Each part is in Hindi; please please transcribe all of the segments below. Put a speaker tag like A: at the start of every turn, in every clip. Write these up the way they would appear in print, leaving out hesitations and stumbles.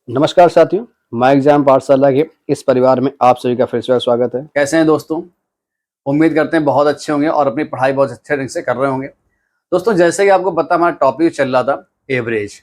A: नमस्कार साथियों, माय एग्जाम पाठशाला के इस परिवार में आप सभी का फिर से स्वागत है। कैसे हैं दोस्तों? उम्मीद करते हैं बहुत अच्छे होंगे और अपनी पढ़ाई बहुत अच्छे ढंग से कर रहे होंगे। दोस्तों, जैसे कि आपको पता, हमारा टॉपिक चल रहा था एवरेज।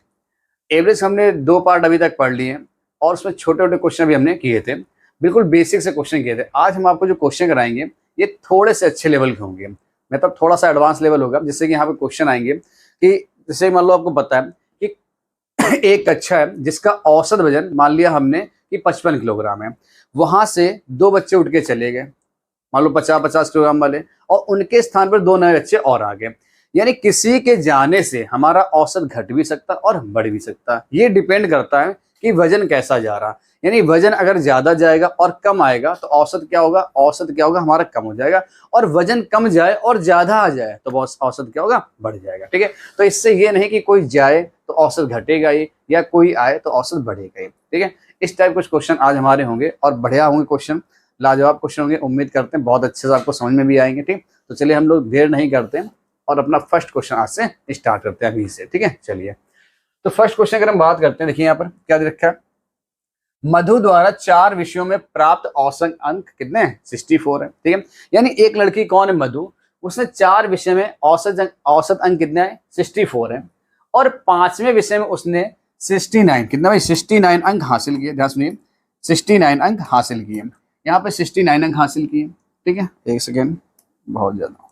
A: एवरेज हमने 2 पार्ट अभी तक पढ़ लिए हैं और उसमें छोटे-छोटे क्वेश्चन भी हमने किए थे। बिल्कुल बेसिक से क्वेश्चन किए थे। आज हम आपको जो क्वेश्चन कराएंगे ये थोड़े से अच्छे लेवल के होंगे, मतलब थोड़ा सा एडवांस लेवल होगा। जिससे कि यहाँ पे क्वेश्चन आएंगे कि जैसे मान लो आपको पता है कि एक कक्षा है जिसका औसत वजन मान लिया हमने कि 55 किलोग्राम है। वहां से 2 बच्चे उठ के चले गए, मान लो 50-50 किलोग्राम वाले, और उनके स्थान पर 2 नए बच्चे और आ गए। यानी किसी के जाने से हमारा औसत घट भी सकता और बढ़ भी सकता। ये डिपेंड करता है कि वजन कैसा जा रहा। यानी वजन अगर ज्यादा जाएगा और कम आएगा तो औसत क्या होगा? औसत क्या होगा? हमारा कम हो जाएगा। और वजन कम जाए और ज्यादा आ जाए तो औसत क्या होगा? बढ़ जाएगा। ठीक है, तो इससे ये नहीं कि कोई जाए तो औसत घटेगा ही, या कोई आए तो औसत बढ़ेगा ही। ठीक है, इस टाइप कुछ क्वेश्चन आज हमारे होंगे और बढ़िया होंगे क्वेश्चन, लाजवाब क्वेश्चन होंगे। उम्मीद करते हैं बहुत अच्छे से आपको समझ में भी आएंगे। ठीक, तो चलिए हम लोग देर नहीं करते हैं और अपना फर्स्ट क्वेश्चन आज से स्टार्ट करते हैं अभी से। ठीक है, चलिए। तो फर्स्ट क्वेश्चन अगर हम बात करते हैं, देखिए यहाँ पर क्या दे रखा है। मधु द्वारा 4 विषयों में प्राप्त औसत अंक कितने हैं? 64 है। ठीक है, यानी एक लड़की कौन है? मधु। उसने 4 विषय में औसत अंक कितने हैं? 64 है। और 5वें विषय में उसने 69 कितना भाई? 69 अंक हासिल किए। ध्यान सुनिए, 69 अंक हासिल किए। यहाँ पे 69 अंक हासिल किए। ठीक है, एक सेकेंड, बहुत ज्यादा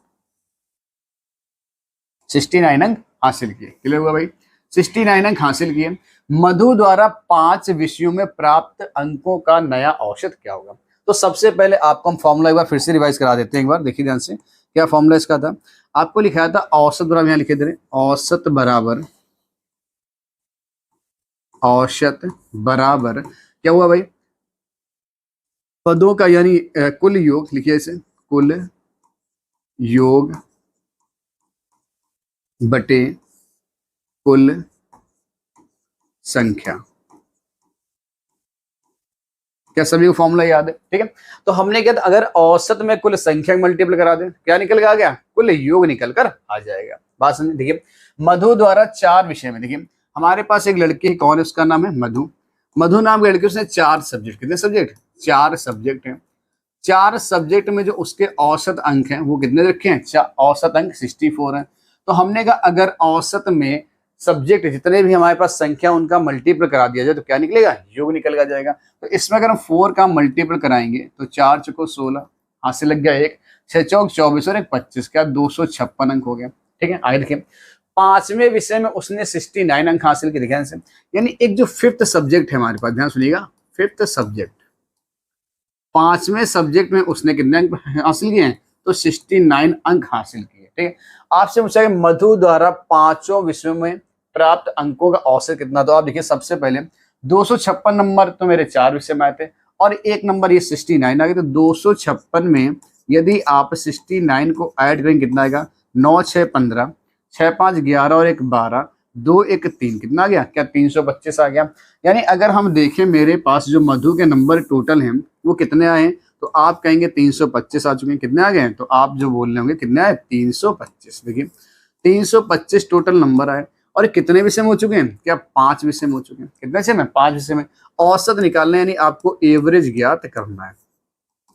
A: 69 अंक हासिल किए। क्लियर हुआ भाई? 69 अंक हासिल किए। मधु द्वारा 5 विषयों में प्राप्त अंकों का नया औसत क्या होगा? तो सबसे पहले आपको हम फॉर्मूला एक बार फिर से रिवाइज करा देते हैं। एक बार देखिए ध्यान से, क्या फॉर्मूला इसका था। आपको लिखाया था औसत बराबर, यहाँ लिखे दे रहे, औसत बराबर क्या हुआ भाई? पदों का यानी कुल योग, लिखिए इसे, कुल योग बटे कुल संख्या। क्या सभी को फॉर्मूला याद है? ठीक है, तो हमने क्या था, अगर औसत में कुल संख्या मल्टीपल करा दें, क्या निकल के आ गया? कुल योग निकल कर आ जाएगा। बात समझे? देखिए, मधु द्वारा 4 विषय में, देखिए हमारे पास एक लड़की है, कौन है? उसका नाम है मधु। मधु नाम की लड़की, उसने 4 सब्जेक्ट, कितने सब्जेक्ट? 4 सब्जेक्ट हैं। 4 सब्जेक्ट में जो उसके औसत अंक हैं वो कितने रखे हैं? औसत अंक 64 है। तो हमने कहा अगर औसत में सब्जेक्ट जितने भी हमारे पास संख्या उनका मल्टीपल करा दिया जाए तो क्या निकलेगा? योग निकल जाएगा। तो इसमें अगर हम 4 का मल्टीपल कराएंगे तो 4 चौको 16, हाथ से लग गया 1, 6 चौक 24 और 1 25, क्या 256 अंक हो गया। ठीक है, आगे देखिए, 5वें विषय में उसने 69 अंक हासिल किए। ध्यान से, यानी एक जो 5th सब्जेक्ट है हमारे पास, ध्यान सुनिएगा, 5th सब्जेक्ट, 5वें सब्जेक्ट में उसने कितने अंक हासिल किए हैं? तो 69 अंक हासिल किए। ठीक है, आपसे पूछा है मधु द्वारा 5 विषयों में प्राप्त अंकों का औसत कितना। तो आप देखिए, सबसे पहले 256 नंबर तो मेरे 4 विषय में आए थे और 1 नंबर ये 69 आ गए। तो 256 में यदि आप 69 को ऐड करेंगे कितना आएगा? 9 6 15, 6 5 11 और 1 12, 2 1 3, कितना आ गया? क्या 325 आ गया। यानी अगर हम देखें मेरे पास जो मधु के नंबर टोटल हैं वो कितने आए हैं, तो आप कहेंगे 325 आ चुके हैं। कितने आ गए हैं? तो आप जो बोल रहे होंगे कितने आए? 325। देखिए, 325 टोटल नंबर आए। और कितने विषय में हो चुके हैं? क्या 5 विषय में हो चुके हैं। कितने विषय में? 5 विषय में। औसत निकालना यानी आपको एवरेज ज्ञात करना है।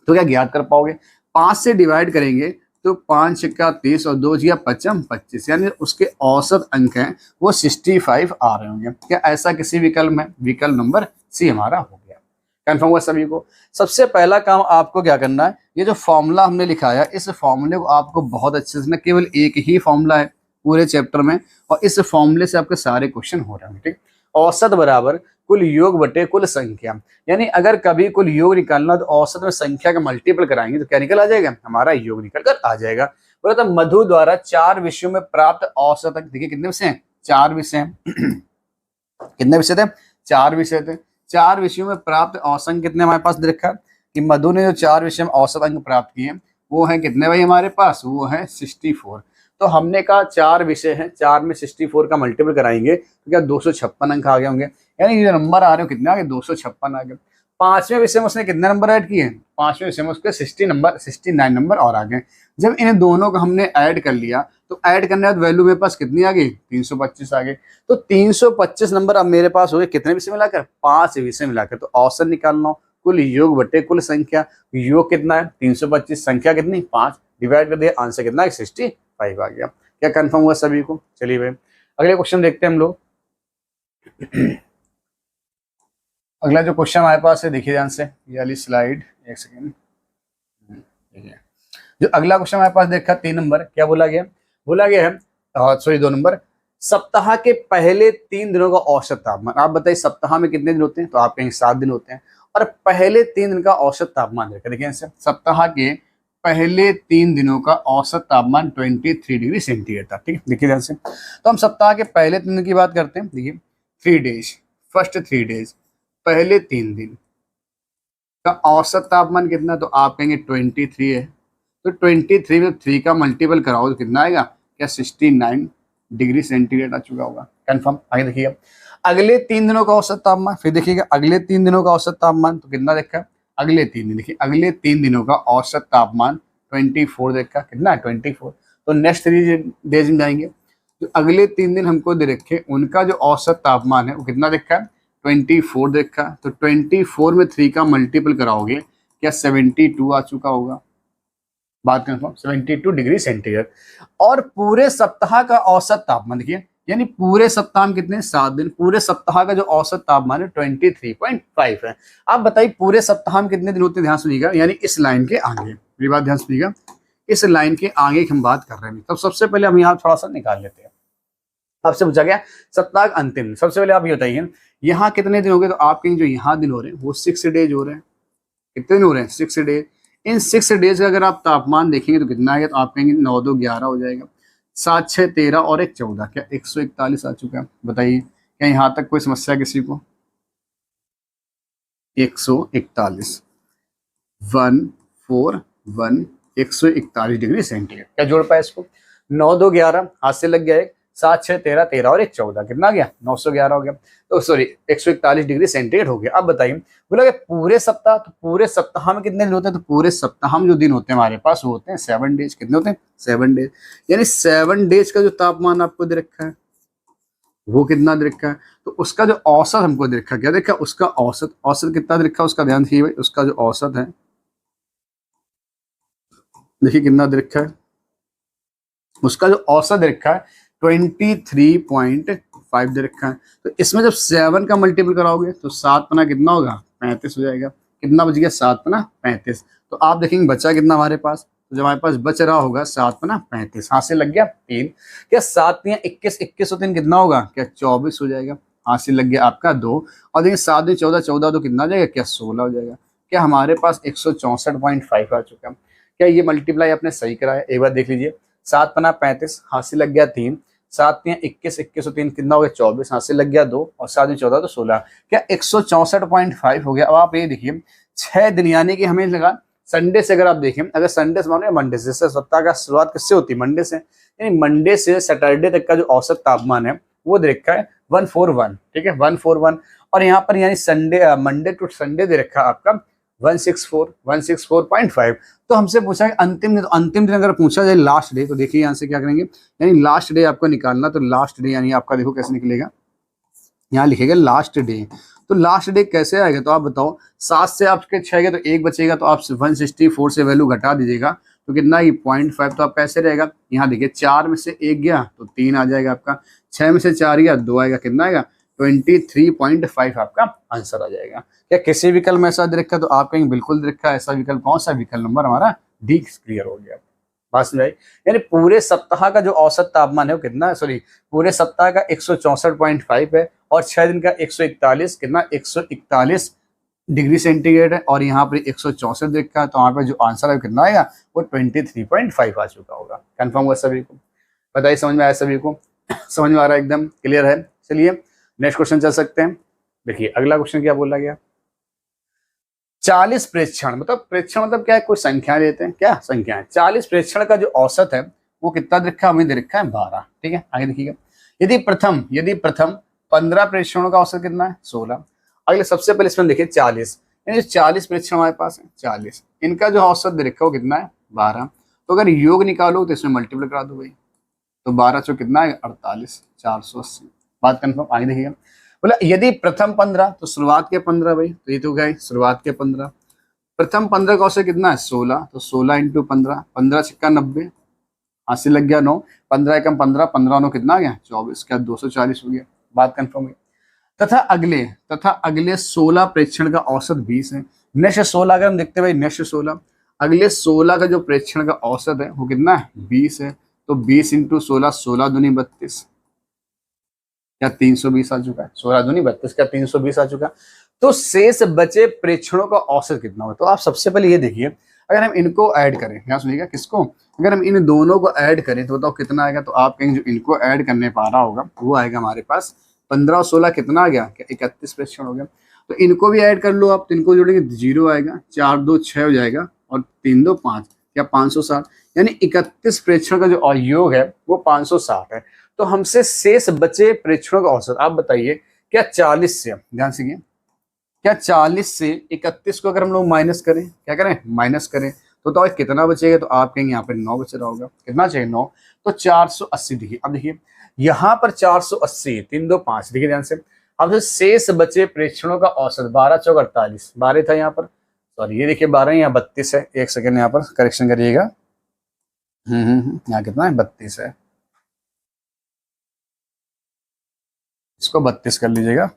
A: तो क्या ज्ञात कर पाओगे? 5 से डिवाइड करेंगे तो 5 का 30 और 2 या 55 25, यानी उसके औसत अंक हैं वो 65 आ रहे होंगे। क्या ऐसा किसी विकल्प में? विकल्प नंबर सी हमारा हो गया। कंफर्म हुआ सभी को? सबसे पहला काम आपको क्या करना है, ये जो फॉर्मूला हमने लिखाया इस फॉर्मूले को आपको बहुत अच्छे से, केवल एक ही फॉर्मूला है पूरे चैप्टर में और इस फॉर्मूले से आपके सारे क्वेश्चन हो रहे हैं। ठीक, औसत बराबर कुल योग बटे कुल संख्या। यानी अगर कभी कुल योग निकालना तो औसत में संख्या का मल्टीपल कराएंगे तो क्या निकल आ जाएगा? हमारा योग निकल कर आ जाएगा। बोला था मधु द्वारा 4 विषयों में प्राप्त औसत अंक, देखिए कितने विषय हैं? 4 विषय हैं। कितने विषय थे? 4 विषय थे। 4 विषयों में प्राप्त औसत अंक कितने हमारे पास दे रखा है कि मधु ने जो 4 विषय में औसत अंक प्राप्त किए वो है कितने भाई हमारे पास? वो है 64। तो हमने कहा 4 विषय हैं, 4 में 64 का मल्टीपल कराएंगे तो क्या 256 अंक आ गए होंगे। यानी ये नंबर आ रहे हो कितने आ गए? 256 आ गए। 5वें विषय में उसने कितने नंबर ऐड किए? 5वें विषय में उसके 69 नंबर और आ गए। जब इन दोनों को हमने ऐड कर लिया तो ऐड करने के बाद वैल्यू मेरे पास कितनी आ गई? 325 आ गई। तो 325 नंबर अब मेरे पास हो गए कितने विषय मिलाकर? 5 विषय मिलाकर। तो औसत निकालना हो, कुल योग बटे कुल संख्या। योग कितना है? 325, संख्या कितनी? 5, डिवाइड कर दिया, आंसर कितना है? 65 आ गया। क्या कंफर्म हुआ सभी को? चलिए भाई अगले क्वेश्चन देखते हैं हम लोग। अगला जो क्वेश्चन हमारे पास है देखिए ध्यान से, ये वाली स्लाइड, एक सेकेंड। जो अगला क्वेश्चन हमारे पास देखा 3 नंबर, क्या बोला गया? बोला गया है, सॉरी 2 नंबर, सप्ताह के पहले 3 दिनों का औसत तापमान। आप बताइए सप्ताह में कितने दिन होते हैं? तो आप कहेंगे 7 दिन होते हैं। और पहले 3 दिन का औसत तापमान देखा, देखिए सप्ताह के पहले 3 दिनों का औसत तापमान 23 डिग्री सेंटीग्रेड था। ठीक है, देखिए ध्यान से। तो हम सप्ताह के पहले 3 दिन की बात करते हैं। देखिए 3 डेज, फर्स्ट 3 डेज, पहले 3 दिन का औसत तापमान कितना? तो आप कहेंगे 23 है। तो 23 में 3 का मल्टीपल कराओ तो कितना आएगा? क्या 69 डिग्री सेंटीग्रेड आ चुका होगा। कंफर्म। आगे देखिएगा अगले 3 दिनों का औसत तापमान, फिर देखिएगा अगले 3 दिनों का औसत तापमान तो कितना देखा है? अगले 3 दिन, देखिए अगले 3 दिनों का औसत तापमान 24 देखा, कितना है? 24। तो नेक्स्ट 3 डेज में जाएंगे, तो अगले 3 दिन हमको दे रखे, उनका जो औसत तापमान है वो कितना देखा है? 24 देखा। तो 24 में 3 का मल्टीपल कराओगे, क्या 72 आ चुका होगा? बात कंफर्म, 72 डिग्री सेंटीग्रेड। और पूरे सप्ताह का औसत तापमान देखिए, यानी पूरे सप्ताह में कितने? 7 दिन, पूरे सप्ताह का जो औसत तापमान है 23.5 है। आप बताइए पूरे सप्ताह में कितने दिन होते हैं? ध्यान सुनिएगा, यानी इस लाइन के आगे, मेरी बात ध्यान सुनिएगा, इस लाइन के आगे की हम बात कर रहे हैं। तब सबसे पहले हम यहाँ थोड़ा सा निकाल लेते हैं। आपसे पूछा गया सप्ताह का अंतिम, सबसे पहले आप ये बताइए यहाँ कितने दिन हो गए? तो आप कहेंगे जो यहाँ दिन हो रहे हैं वो 6 डेज हो रहे हैं। कितने दिन हो रहे हैं? 6 डेज। इन 6 डेज का अगर आप तापमान देखेंगे तो कितना आएगा? तो आप कहेंगे 9 2 11 हो जाएगा, 7 6 13 और 1 14, क्या 141 आ चुका है? बताइए क्या यहाँ तक कोई समस्या किसी को? 141 141 141 डिग्री सेंटीग्रेड। क्या जोड़ पाया इसको? 9 2 11 हाथ से लग गया, एक 7 6 13 13 और 1 14, कितना आ गया? 911 हो गया। तो सॉरी 141 डिग्री सेंटीग्रेड हो गया। अब बताइए बोला कि पूरे सप्ताह, तो पूरे सप्ताह में कितने दिन होते हैं? तो पूरे सप्ताह में जो दिन होते हैं हमारे पास वो होते हैं 7 डेज। कितने होते हैं? 7 डेज। यानी 7 डेज का जो तापमान आपको दे रखा है वो कितना दे रखा है? तो उसका जो औसत हमको दे रखा है, क्या देखा? उसका औसत, औसत कितना दे रखा है उसका ध्यान रखिए भाई। उसका जो औसत है देखिए कितना दे रखा है, उसका जो औसत दे रखा है 23.5 दे रखा है। तो इसमें जब 7 का मल्टीपल कराओगे तो 7 पना कितना होगा? 35 हो जाएगा। कितना बच गया? 7 पना 35। तो आप देखेंगे बचा कितना हमारे पास? तो जब हमारे पास बच रहा होगा 7 पना 35, हाथ से लग गया 3, क्या 7 या 21 21 और 3 कितना होगा? क्या 24 हो जाएगा। हाथ से लग गया आपका 2, और देखिए 7 में 14 14 तो कितना हो जाएगा? क्या 16 हो जाएगा। क्या हमारे पास 164.5 आ चुका है। क्या ये मल्टीप्लाई आपने सही कराया? एक बार देख लीजिए, 7 पना 35, हाथ से लग गया 3, 7 या 21 21 और 3 कितना हो गया? 24, हाथ से लग गया 2, और 7 में 14 तो 16, क्या 164.5 हो गया। अब आप ये देखिए 6 दिन, यानी कि हमें लगा संडे से, अगर आप देखें, अगर संडे से मानो मंडे से, सप्ताह का शुरुआत किससे होती है? मंडे से। यानी मंडे से सैटरडे तक का जो औसत तापमान है वो दे रखा है 141। ठीक है, 141। और यहाँ पर यानी संडे, मंडे टू संडे दे रखा है आपका 164.5। तो हमसे पूछा है अंतिम दिन, तो अंतिम दिन अगर पूछा जाए लास्ट डे, तो देखिए यहाँ से क्या करेंगे, यानी लास्ट डे आपको निकालना। तो लास्ट डे यानी आपका देखो कैसे निकलेगा, यहाँ लिखेगा लास्ट डे। तो लास्ट डे कैसे आएगा? तो आप बताओ, 7 से आपके 6 गए तो 1 बचेगा, तो आप 164 से वैल्यू घटा दीजिएगा तो कितना? ये 0.5। तो आप कैसे रहेगा? यहाँ देखिए 4 में से 1 गया तो 3 आ जाएगा आपका, 6 में से 4 गया 2 आएगा, कितना आएगा? 23.5 आपका आंसर आ जाएगा। क्या किसी विकल्प में ऐसा दे रखा है? तो आप कहेंगे बिल्कुल दे रखा है। ऐसा विकल्प कौन सा? विकल्प नंबर हमारा डी क्लियर हो गया। बात समझ आई? यानी पूरे सप्ताह का जो औसत तापमान है वो कितना है? सॉरी, पूरे सप्ताह का 164.5 है, और 6 दिन का 141, कितना? 141 डिग्री सेंटीग्रेड है, और यहाँ पर 164 देखा है। तो यहाँ पर जो आंसर है कितना आएगा? वो 23.5 आ चुका होगा। कंफर्म हुआ सभी को? बताइए समझ में आया सभी को? समझ में आ रहा है? एकदम क्लियर है? चलिए नेक्स्ट क्वेश्चन चल सकते हैं। देखिए अगला क्वेश्चन क्या बोला गया, 40 प्रेक्षण, मतलब प्रेक्षण मतलब क्या है? कोई संख्या लेते हैं, क्या संख्या? 40 प्रेक्षण का जो औसत है वो कितना दे रखा है? हमें दे रखा है 12। ठीक है, आगे देखिएगा, यदि प्रथम 15 प्रेक्षणों का औसत कितना है? 16। अगले सबसे पहले इसमें देखिए 40, यानी 40 प्रेक्षण हमारे पास है 40, इनका जो औसत दे रखा है वो कितना है 12। तो अगर योग निकालो तो इसमें मल्टीप्लाई करा दो भाई, तो 12 चौ कितना है 48, 480। बात कंफर्म। आगे देखिएगा, बोला यदि प्रथम 15 तो शुरुआत के 15 भाई, तो ये तो क्या है शुरुआत के 15, प्रथम 15 का औसत कितना है 16, तो 16 इंटू 15, 15 छक्का 90, हासिल लग गया 9, 15 एकम 15, 15 9 कितना आ गया 24, क्या 240 हो गया। बात कंफर्म है। तथा अगले 16 प्रेक्षण का औसत 20 है। नेक्स्ट 16 अगर हम देखते हैं भाई, नेक्स्ट 16 अगले 16 का जो प्रेक्षण का औसत है वो कितना है 20 है, तो 20 इंटू 16, 16 दूनी 32, क्या 320 आ चुका है, 16 दूनी 32, क्या 320 आ चुका। तो शेष बचे प्रेक्षणों का औसत कितना होगा। तो आप सबसे पहले ये देखिए, अगर हम इनको ऐड करें, यहाँ सुनिएगा किसको, अगर हम इन दोनों को ऐड करें तो बताओ कितना आएगा। तो आप कहेंगे जो इनको ऐड करने पा रहा होगा वो आएगा हमारे पास 15 और 16 कितना आ गया, क्या 31 प्रेक्षण हो गया। तो इनको भी ऐड कर लो आप, तो इनको जोड़ेंगे 0 आएगा, 4 2 6 हो जाएगा, और 3 2 5, क्या 560, यानी 31 प्रेक्षण का जो योग है वो 560 है। तो हमसे शेष बचे प्रेक्षणों का औसत आप बताइए, क्या 40 से, ध्यान से क्या 40 से 31 को अगर हम लोग माइनस करें, क्या करें माइनस करें, तो कितना बचेगा। तो आप कहेंगे यहाँ पे 9 बच रहा होगा, कितना चाहिए 9, तो 480। देखिए अब देखिए यहाँ पर 480, 3 2 5, देखिए ध्यान से। अब जो शेष बचे प्रेक्षणों का औसत 12 चौक 48, 12 था यहाँ पर, सॉरी ये देखिए 12 यहाँ 32 है, एक सेकेंड यहाँ पर करेक्शन करिएगा। यहाँ कितना है 32 है, इसको 32 कर लीजिएगा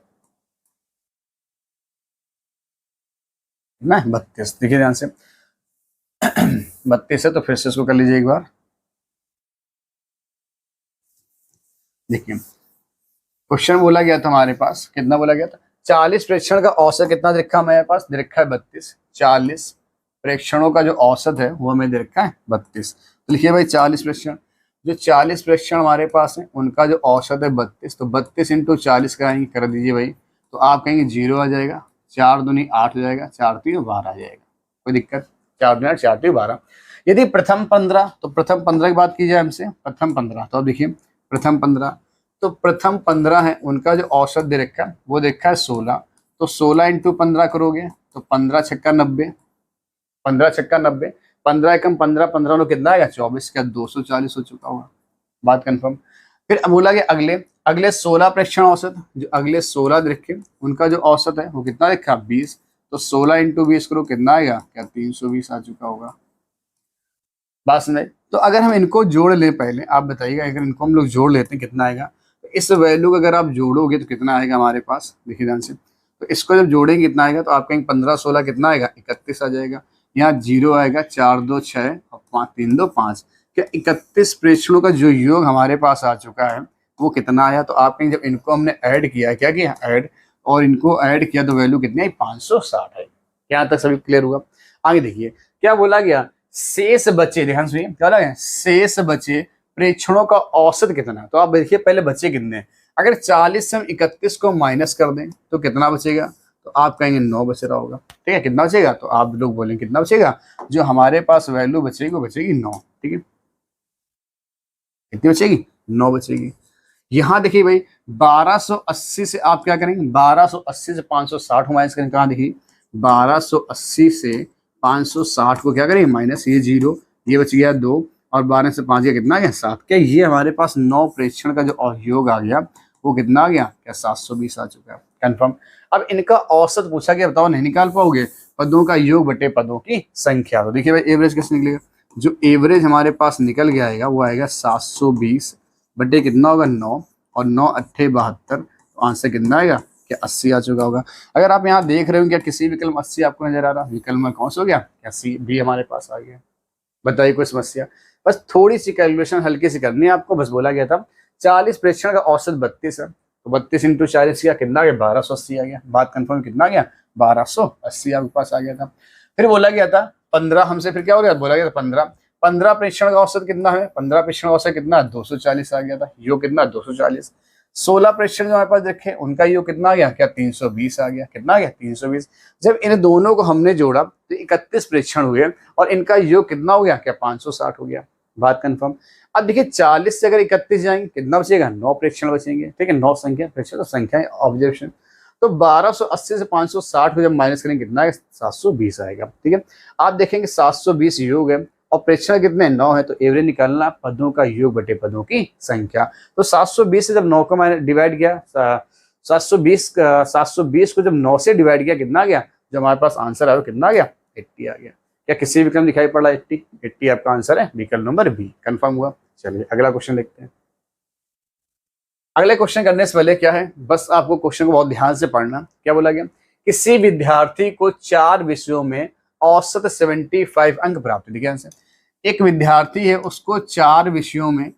A: ना, 32 देखिए ध्यान से 32 है, तो फिर से इसको कर लीजिए एक बार। देखिए क्वेश्चन बोला गया था हमारे पास, कितना बोला गया था 40 प्रेक्षण का औसत कितना दे रखा है हमारे पास, दे रखा है 32। 40 प्रेक्षणों का जो औसत है वो हमें दे रखा है 32। तो लिखिए भाई 40 प्रेक्षण, जो 40 प्रेक्षण हमारे पास है उनका जो औसत है 32, तो 32 इंटू 40 कराएंगे, कर दीजिए भाई, तो आप कहेंगे 0 आ जाएगा, 4 दूनी 8 हो जाएगा, 4 3 12 आ जाएगा, कोई दिक्कत, 4 दूनी 8, 4 3 12। यदि प्रथम 15, तो प्रथम 15 की बात की जाए हमसे, प्रथम 15, तो अब देखिए प्रथम 15, तो प्रथम 15 है उनका जो औसत दे रखा है वो देखा है 16, तो 16 इंटू 15 करोगे तो 15 छक्का 90, 15 छक्का 90, 15 एकम 15, 15 नो कितना आएगा 24, क्या 240 हो चुका होगा। बात कंफर्म। फिर बोला गया अगले 16 प्रेक्षण औसत, जो अगले 16 रखे उनका जो औसत है वो कितना रखा 20, तो 16 इंटू 20 करो कितना आएगा, क्या 320 आ चुका होगा। बात समझे। तो अगर हम इनको जोड़ लें, पहले आप बताइएगा अगर इनको हम लोग जोड़ लेते हैं कितना आएगा। तो इस वैल्यू को अगर आप जोड़ोगे तो कितना आएगा हमारे पास, देखिए ध्यान से। तो इसको जब जोड़ेंगे कितना आएगा, तो आप कहेंगे 15 16 कितना आएगा 31 आ जाएगा, यहाँ 0 आएगा, 4 2 6 और 5 3 2 5, क्या 31 प्रेक्षणों का जो योग हमारे पास आ चुका है वो कितना आया। तो आप कहेंगे जब इनको हमने ऐड किया, क्या किया ऐड, और इनको ऐड किया तो वैल्यू कितनी आई 560 है। यहाँ तक सभी क्लियर हुआ। आगे देखिए क्या बोला गया, शेष बचे, ध्यान सुनिए क्या बोला गया, शेष बचे प्रेक्षणों का औसत कितना है। तो आप देखिए पहले बचे कितने, अगर 40 से हम 31 को माइनस कर दें तो कितना बचेगा, तो आप कहेंगे 9 बच रहा होगा, ठीक है। कितना बचेगा, तो आप लोग बोलेंगे कितना बचेगा, जो हमारे पास वैल्यू बचेगी वो बचेगी 9, ठीक है। कितनी बचेगी 9 बचेगी। यहाँ देखिए भाई 1280 से आप क्या करेंगे, 1280 से 560 को माइनस करेंगे, कहाँ देखिए 1280 से 560 को क्या करेंगे माइनस, ये 0, ये बच गया 2, और 12 से 5 गया कितना आ गया 7, क्या ये हमारे पास 9 प्रेक्षण का जो योग आ गया वो कितना आ गया, क्या 720 आ चुका है। कंफर्म। अब इनका औसत पूछा गया, बताओ नहीं निकाल पाओगे, पदों का योग बटे पदों की संख्या। तो देखिए भाई एवरेज कैसे निकलेगा, जो एवरेज हमारे पास निकल गया आएगा वो आएगा 720 बटे कितना होगा 9, और 9 8 72, तो आंसर कितना आएगा, क्या 80 आ चुका होगा। अगर आप यहाँ देख रहे हो क्या किसी विकल्प 80 आपको नजर आ रहा, विकल्प में कौन सा हो गया, क्या सी भी हमारे पास आ गया। बताइए कोई समस्या, बस थोड़ी सी कैलकुलेशन हल्की सी करनी है आपको। बस बोला गया था 40 प्रेक्षण का औसत 32 है, तो 32 इंटू 40 किया कितना आ गया 1280 आ गया। बात कंफर्म कितना आ गया 1280 आपके पास आ गया था। फिर बोला गया था 15, हमसे फिर क्या हो गया, बोला गया था 15 प्रेक्षण का औसत कितना है, 15 प्रेक्षण का औसत कितना 240 आ गया था, योग कितना 240। 16 प्रेक्षण जो हमारे पास देखे उनका योग कितना आ गया, क्या 320 आ गया, कितना आ गया 320। जब इन दोनों को हमने जोड़ा तो 31 प्रेक्षण हुए और इनका योग कितना हो गया, क्या 560 हो गया। बात कंफर्म। अब देखिए 40 से अगर 31 जाएंगे कितना बचेगा, 9 प्रेक्षण बचेंगे, ठीक है। 9 संख्या प्रेक्षण तो संख्या ऑब्जर्वेशन। तो 1280 से 560 को जब माइनस करेंगे कितना आएगा, 720 आएगा। ठीक है, आप देखेंगे 720 योग है और प्रेक्षण कितने 9 है, तो एवरेज निकालना पदों का योग बटे पदों की संख्या। तो 720 से जब 9 को मैंने डिवाइड किया, 720 को जब 9 से डिवाइड किया कितना आ गया, जो हमारे पास आंसर आया कितना आ गया, 80 आ गया। क्या किसी विकल्प दिखाई पड़ रहा है 80? 80 आपका आंसर है, विकल्प नंबर बी कंफर्म हुआ। चलिए अगला क्वेश्चन देखते हैं। अगले क्वेश्चन करने से पहले क्या है, बस आपको क्वेश्चन को बहुत ध्यान से पढ़ना। क्या बोला गया, किसी विद्यार्थी को 4 विषयों में औसत 75 अंक प्राप्त हुए। ध्यान से, एक विद्यार्थी है उसको 4 विषयों में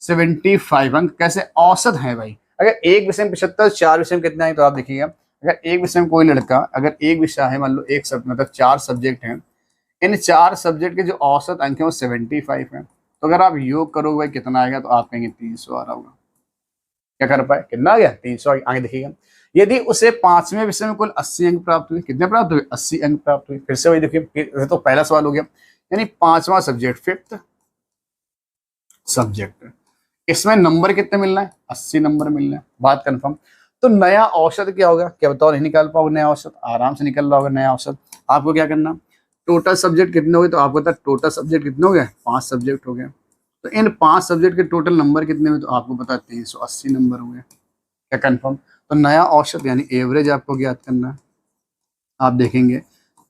A: 75 अंक कैसे औसत है भाई। अगर एक विषय में 75, 4 विषय में कितना है, तो आप देखिएगा अगर एक विषय में कोई लड़का, अगर एक विषय है मान लो एक मतलब 4 सब्जेक्ट हैं, इन 4 सब्जेक्ट के जो औसत अंक है वो 75 है, तो अगर आप योग करोगे भाई कितना आएगा, तो आप कहेंगे 300 आ रहा होगा। क्या कर पाए, कितना आ गया, 300 आगे देखिएगा। यदि उसे 5वें विषय में कुल 80 अंक प्राप्त हुए, कितने प्राप्त हुए, 80 अंक प्राप्त हुए। फिर से वही देखिए, तो पहला सवाल हो गया, यानी 5वां सब्जेक्ट, 5th सब्जेक्ट, इसमें नंबर कितने मिलना है, 80 नंबर मिलना है, बात कंफर्म। तो नया औसत क्या होगा, क्या बताओ, नहीं निकाल पाओगे नया औसत, आराम से निकल रहा होगा नया औसत। आपको क्या करना, टोटल सब्जेक्ट कितने हो गए, तो आपको पता टोटल सब्जेक्ट कितने हो गए, 5 सब्जेक्ट हो गए, तो इन 5 सब्जेक्ट के टोटल नंबर कितने हुए, तो आपको पता 380 नंबर हो गए। क्या कंफर्म। तो नया औसत यानी एवरेज आपको ज्ञात करना है। आप देखेंगे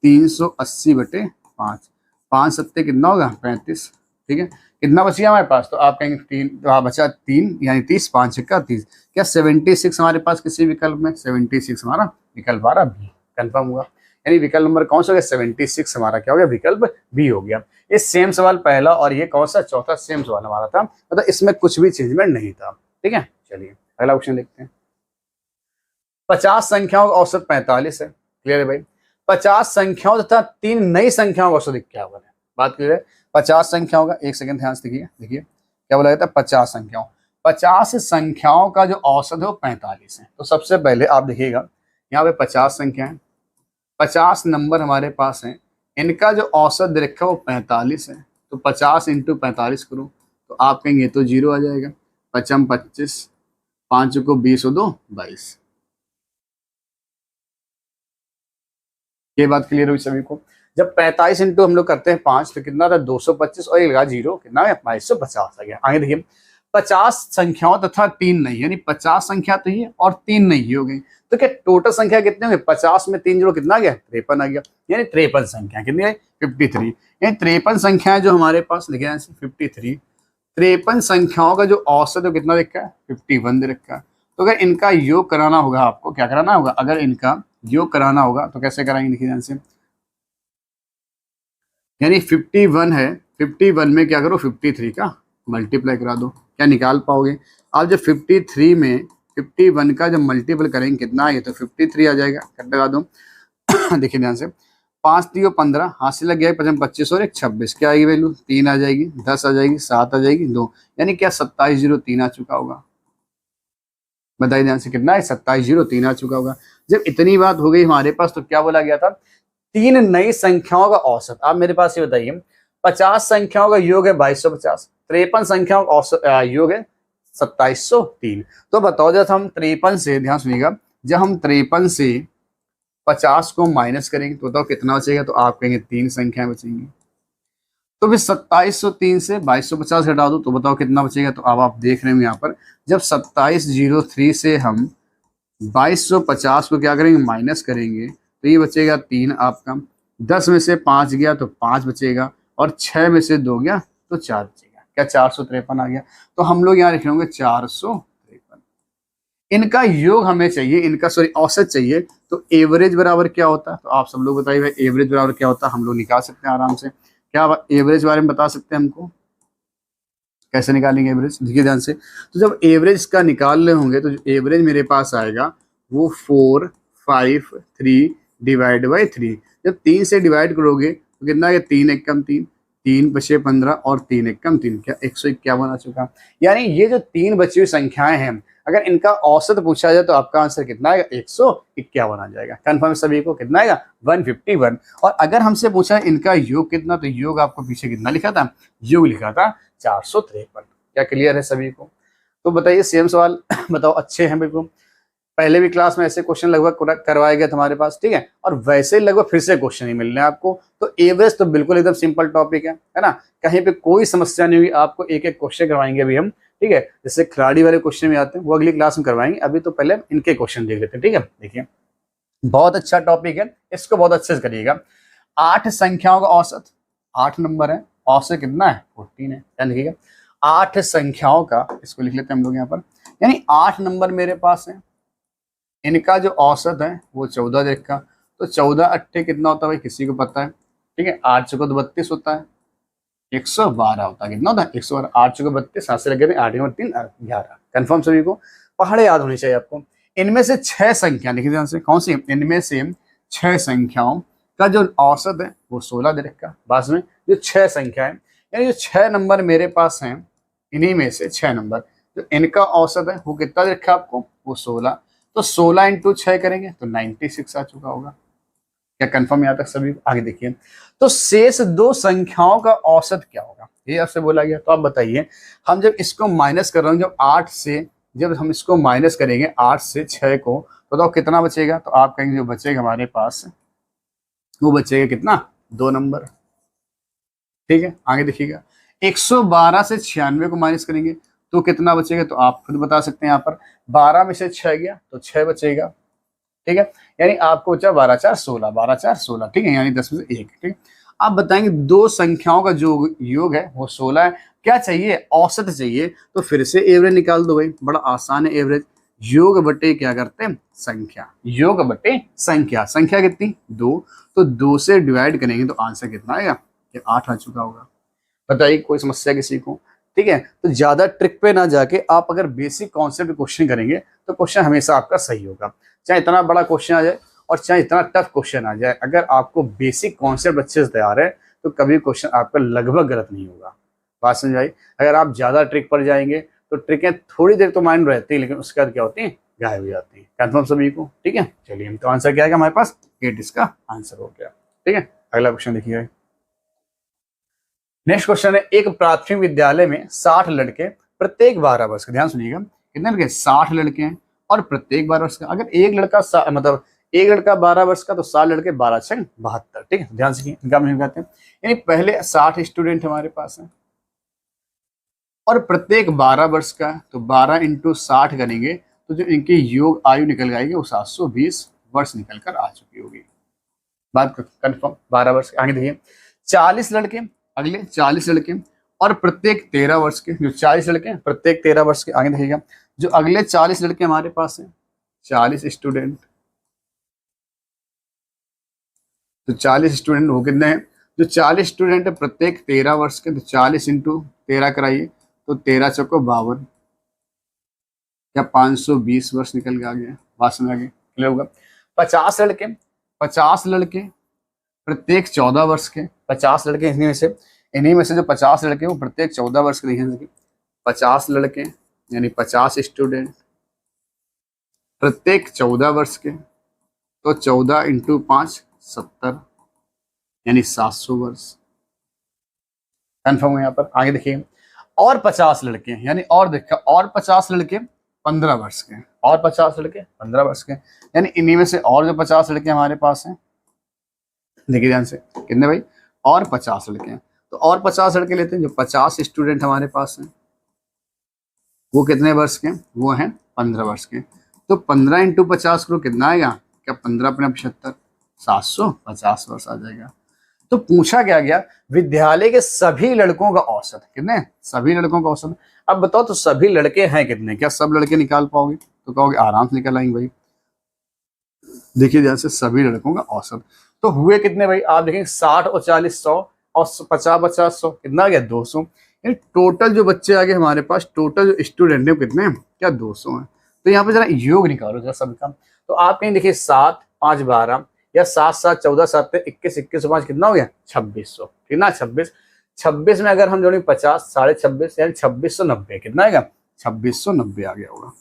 A: 380 बटे 5, 5 सत्ते कितना होगा, 35। ठीक है, कितना बच गया हमारे पास, तो आप कहेंगे 3, तो आप बचा 3 यानी 30, 5 छक्का 30। क्या 76 हमारे पास किसी विकल्प में, 76 हमारा विकल्प हमारा बी कंफर्म हुआ। यानी विकल्प नंबर कौन सा हो गया, 76 हमारा क्या हो गया, विकल्प बी हो गया। ये सेम सवाल पहला और ये कौन सा, चौथा सेम सवाल हमारा था, मतलब इसमें कुछ भी चेंजमेंट नहीं था। ठीक है, चलिए अगला क्वेश्चन देखते हैं। 50 संख्याओं का औसत 45 है, क्लियर है भाई। 50 संख्याओं तथा 3 नई संख्याओं का औसत 51 है, बात क्लियर है। 50 संख्याओं का, एक सेकंड ध्यान से देखिए क्या बोला जाता है, 50 संख्याओं का जो औसत है वो 45 है। तो सबसे पहले आप देखिएगा यहाँ पे 50 संख्या है, 50 नंबर हमारे पास हैं, इनका जो औसत दे रखा है वो 45 है। तो 50 × 45 करो तो आप कहेंगे तो 0 आ जाएगा, 55 25, 5 को 20 और 2 22। ये बात क्लियर हुई सभी को। जब 45 इंटू हम लोग करते हैं 5 तो कितना था, 225 और ये लगा 0, कितना है 2250 आ गया। आगे देखिए 50 संख्याओं तथा 3 नहीं, यानी 50 संख्या तो ही और 3 नहीं हो गई, तो क्या टोटल संख्या कितने होंगे, 50 में 3 जोड़ो कितना आ गया, 53 आ गया। यानी 53 संख्या कितनी है, 53। यानी 53 संख्याएं जो हमारे पास लिखे हैं 53, 53 संख्याओं का जो औसत है कितना लिखा है, 51 दे रखा है। तो अगर इनका योग कराना होगा, आपको क्या कराना होगा, अगर इनका योग कराना होगा तो कैसे कराएंगे, देखिए ध्यान से। यानी 51 है, 51 में क्या करो 53 का मल्टीप्लाई करा दो, क्या निकाल पाओगे आप। जब 53 में 51 का जब मल्टीपल करेंगे कितना आएगा, तो 53 आ जाएगा, कट लगा दो। देखिए ध्यान से, 5 3 15, हाथ से लग गया 25 और 1 26, क्या आएगी वैल्यू, 3 आ जाएगी, 10 आ जाएगी, 7 आ जाएगी, 2, यानी क्या 2703 आ चुका होगा। बताइए ध्यान से, कितना है, 2703 आ चुका होगा। जब इतनी बात हो गई हमारे पास तो क्या बोला गया था, 3 नई संख्याओं का औसत। आप मेरे पास ये बताइए, 50 संख्याओं का योग है 2250, 53 संख्याओं का औसत योग है 2703। तो बताओ जब हम 53 से, ध्यान सुनिएगा, जब हम 53 से 50 को माइनस करेंगे तो बताओ कितना बचेगा, तो आप कहेंगे 3 संख्याएं बचेंगी। तो फिर 2703 से 2250 घटा दो तो बताओ कितना बचेगा। तो अब आप देख रहे हैं यहाँ पर, जब 2703 से हम 2250 को क्या करेंगे, माइनस करेंगे, तो ये बचेगा 3 आपका। 10 में से 5 गया तो 5 बचेगा, और 6 में से 2 गया तो 4 बचेगा, क्या 453 आ गया। तो हम लोग यहाँ लिख होंगे 453। इनका योग हमें चाहिए, इनका सॉरी औसत चाहिए, तो एवरेज बराबर क्या होता है, तो आप सब लोग बताइए भाई एवरेज बराबर क्या होता है, हम लोग निकाल सकते हैं आराम से। क्या आप एवरेज बारे में बता सकते हैं हमको, कैसे निकालेंगे एवरेज, देखिए ध्यान से। तो जब एवरेज का निकाल रहे होंगे तो जो एवरेज मेरे पास आएगा वो 4 5 3 डिवाइड बाई 3। जब 3 से डिवाइड करोगे तो कितना है, 3 1 कम 3, 3 बचे 15 और 3 1 कम 3, क्या 151 आ चुका। यानी ये जो 3 बची हुई संख्याएं हैं, अगर इनका औसत पूछा जाए तो आपका आंसर कितना आएगा, 151 आ जाएगा। कंफर्म सभी को, कितना आएगा 151। और अगर हमसे पूछा है इनका योग कितना, तो योग आपको पीछे कितना लिखा था, योग लिखा था 453। क्या क्लियर है सभी को। तो बताइए सेम सवाल बताओ, अच्छे हैं बिल्कुल। पहले भी क्लास में ऐसे क्वेश्चन लगभग करवाए गए तुम्हारे पास, ठीक है, और वैसे ही लगभग फिर से क्वेश्चन ही मिल रहे हैं आपको। तो एवरेज तो बिल्कुल एकदम सिंपल टॉपिक है ना, कहीं पे कोई समस्या नहीं हुई। आपको एक एक क्वेश्चन करवाएंगे अभी हम, ठीक है, जैसे खिलाड़ी वाले क्वेश्चन भी आते हैं वो अगली क्लास में करवाएंगे, अभी तो पहले इनके क्वेश्चन देख लेते हैं, ठीक है। देखिए बहुत अच्छा टॉपिक है, इसको बहुत अच्छे से करिएगा। 8 संख्याओं का औसत, 8 नंबर है, औसत कितना है 14 है, क्या लिखिएगा 8 संख्याओं का, इसको लिख लेते हैं हम लोग यहाँ पर, यानी 8 नंबर मेरे पास है, इनका जो औसत है वो 14 देख का, तो 14 अट्ठे कितना होता है भाई किसी को पता है, ठीक है, 8 चौको 32 होता है, 112 होता है, कितना होता है 112, 8 चौको 32, 7 से लगे थे 8 में 3 11, कंफर्म सभी को, पहाड़े याद होनी चाहिए आपको। इनमें से 6 संख्या लिखिए ध्यान से, कौन सी, इनमें से 6 संख्याओं का जो औसत है वो 16 दे रखा, बाद में जो 6 संख्या है, यानी जो 6 नंबर मेरे पास हैं, इन्हीं में से 6 नंबर जो इनका औसत है वो कितना दे रखा आपको, वो 16, तो 16 इंटू 6 करेंगे तो 96 आ चुका होगा, क्या कंफर्म यहाँ तक सभी। आगे देखिए, तो शेष 2 संख्याओं का औसत क्या होगा, ये आपसे बोला गया, तो आप बताइए, हम जब इसको माइनस कर रहे हैं, जब हम इसको माइनस करेंगे 8 से 6 को, तो कितना बचेगा, तो आप कहेंगे जो बचेगा हमारे पास वो बचेगा कितना, 2 नंबर, ठीक है। आगे देखिएगा 112 से 96 को माइनस करेंगे तो कितना बचेगा, तो आप खुद बता सकते हैं, यहाँ पर 12 में से 6 गया तो 6 बचेगा, ठीक है, यानी आपको बचा 12 4 16, 12 4 16, ठीक है, यानी 10 में से 1, ठीक है। आप बताएंगे 2 संख्याओं का जो योग है वो 16 है, क्या चाहिए, औसत चाहिए, तो फिर से एवरेज निकाल दो भाई, बड़ा आसान है एवरेज, योग बटे क्या करते हैं संख्या, योग बटे संख्या, संख्या कितनी 2, तो 2 से डिवाइड करेंगे तो आंसर कितना आएगा, 8 आ चुका होगा। बताइए कोई समस्या किसी को, ठीक है। तो ज्यादा ट्रिक पे ना जाके आप अगर बेसिक कॉन्सेप्ट क्वेश्चन करेंगे तो क्वेश्चन हमेशा आपका सही होगा, चाहे इतना बड़ा क्वेश्चन आ जाए और चाहे इतना टफ क्वेश्चन आ जाए, अगर आपको बेसिक कॉन्सेप्ट अच्छे से तैयार है तो कभी क्वेश्चन आपका लगभग गलत नहीं होगा, बात समझ आई। अगर आप ज्यादा ट्रिक पर जाएंगे तो ट्रिकें थोड़ी देर तो माइंड रहती है, लेकिन उसके बाद क्या होती है, गायब हो जाती है, कंफर्म सभी को, ठीक है। चलिए तो आंसर क्या आएगा हमारे पास, 8 इसका आंसर हो गया, ठीक है। अगला क्वेश्चन देखिए, नेक्स्ट क्वेश्चन है, एक प्राथमिक विद्यालय में 60 लड़के प्रत्येक 12 वर्ष के, ध्यान सुनिएगा कितने लड़के, 60 लड़के हैं और प्रत्येक 12 वर्ष का, अगर एक लड़का मतलब एक लड़का 12 वर्ष का तो 60 लड़के 12 6 72, ठीक है, ध्यान से इनका हम कहते हैं, यानी पहले 60 स्टूडेंट हमारे पास है और प्रत्येक 12 वर्ष का, तो 12 इंटू 60 करेंगे तो जो इनकी योग आयु निकल आएगी वो 720 वर्ष निकल कर आ चुकी होगी, बात कंफर्म 12 वर्ष। आगे देखिए 40 लड़के, अगले 40 लड़के और प्रत्येक 13 वर्ष के, जो 40 लड़के प्रत्येक 13 वर्ष के। आगे देखिएगा जो अगले 40 लड़के हमारे पास हैं, 40 स्टूडेंट, तो 40 स्टूडेंट वो कितने हैं, जो 40 स्टूडेंट है प्रत्येक 13 वर्ष के, तो 40 इंटू 13 कराइए तो 13 चौको 52, क्या 520 वर्ष निकल के आ गया, बात समझ आ गई, क्लियर होगा। 50 लड़के, 50 लड़के प्रत्येक 14 वर्ष के, 50 लड़के इन्हीं में से जो 50 लड़के वो प्रत्येक 14 वर्ष के लिखे, 50 लड़के यानी 50 स्टूडेंट प्रत्येक 14 वर्ष के, तो 14 इंटू 5 70, यानी 700 वर्ष, कन्फर्म है यहाँ पर। आगे देखिए और 50 लड़के यानी और देखा और 50 लड़के 15 वर्ष के, और 50 लड़के 15 वर्ष के, यानी इन्हीं में से और जो 50 लड़के हमारे पास हैं, देखिए ध्यान से कितने भाई, और 50 लड़के हैं, तो और 50 लड़के लेते हैं, जो 50 स्टूडेंट हमारे पास हैं वो कितने वर्ष के, वो हैं 15 वर्ष के, तो 15 इंटू 50 करो कितना आएगा, क्या 15 × 75 750 वर्ष आ जाएगा। तो पूछा क्या गया, विद्यालय के सभी लड़कों का औसत कितने, सभी लड़कों का औसत। अब बताओ तो सभी लड़के हैं कितने, क्या सब लड़के निकाल पाओगे, तो कहोगे आराम से निकल आएंगे भाई। देखिए जैसे सभी लड़कों का औसत तो हुए कितने भाई, आप देखेंगे 60 और 40 100 और 50 50 100 कितना आ गया 200, यानी टोटल जो बच्चे आ गए हमारे पास, टोटल जो स्टूडेंट है कितने हैं, क्या 200 हैं। तो यहाँ पे जरा योग निकालो जरा सबका, तो आप कहीं देखिए 7 5 12 या 7 7 14 7 21 21 5 कितना हो गया 2600, ठीक ना, 26 में अगर हम जोड़ेंगे 50 26.5 यानी 2690, कितना आएगा 2690 आ गया होगा।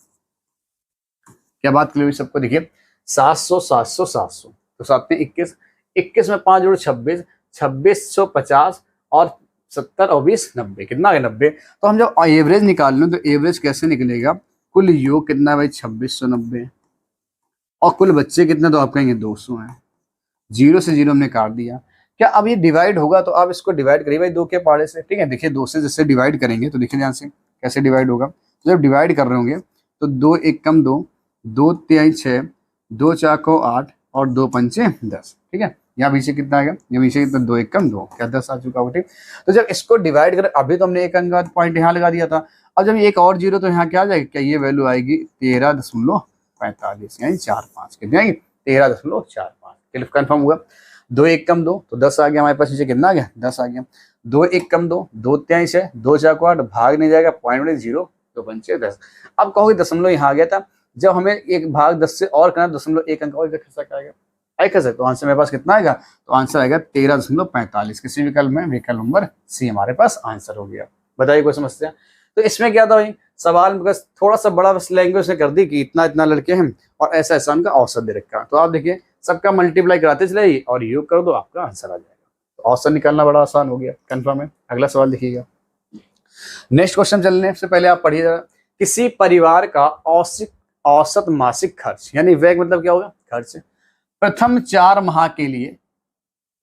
A: क्या बात क्लियर हुई सबको। देखिए 700 700 700 तो 7 में 21 21 में 5 जोड़ो 26 2650 और 70 और 20 90, कितना आ गया 90। तो हम जब एवरेज निकाल लें तो एवरेज कैसे निकलेगा, कुल योग कितना है भाई 2690, और कुल बच्चे कितने, तो आप कहेंगे 200 हैं। 0 से 0 हमने काट दिया। क्या अब ये डिवाइड होगा, तो आप इसको डिवाइड करिए भाई 2 के पहाड़े से, ठीक है। देखिए 2 से जैसे डिवाइड करेंगे तो देखिए ध्यान से कैसे डिवाइड होगा। तो जब डिवाइड कर रहे होंगे तो 2 एक कम 2, 2 तिहाई 6, 2 चाको 8 और 2 पंचे 10, ठीक है। यहाँ पीछे कितना आ गया, यहाँ पीछे कितना, 2 एक कम 2, क्या 10 आ चुका होगा, ठीक। तो जब इसको डिवाइड करें, अभी तो हमने एक अंक का पॉइंट यहाँ लगा दिया था, अब जब एक और 0 तो यहाँ क्या आ जाएगा, क्या ये वैल्यू आएगी 13.45, यानी 4-5, कितनी आएगी 13.45। क्लियर, कन्फर्म हुआ। 2 एक कम 2 तो 10 आ गया हमारे पास, नीचे कितना आ गया 10 आ गया। 2 एक कम 2, 2 तिहाई 6, 2 चाको 8, भाग नहीं जाएगा, पॉइंट में 0, 2 पंचे 10। अब कहोगे दशमलव यहाँ आ गया था, जब हमें एक भाग 10 से और करना, दशमलव एक अंक और कर सकता है, कर सकते, तो आंसर मेरे पास कितना आएगा, तो आंसर आएगा 13.45। किसी विकल्प में विकल्प नंबर सी हमारे पास आंसर हो गया। बताइए कोई समस्या। तो इसमें क्या था भाई, सवाल बस थोड़ा सा बड़ा बस लैंग्वेज ने कर दी कि इतना इतना लड़के हैं और ऐसा ऐसा उनका औसत दे रखा। तो आप देखिए सबका मल्टीप्लाई कराते चले और योग कर दो, आपका आंसर आ जाएगा। तो औसत निकालना बड़ा आसान हो गया, कंफर्म है। अगला सवाल देखिएगा। नेक्स्ट क्वेश्चन चलने से पहले आप पढ़िए जरा। किसी परिवार का औसत मासिक खर्च, यानी व्यय मतलब क्या होगा, खर्च, प्रथम 4 माह के लिए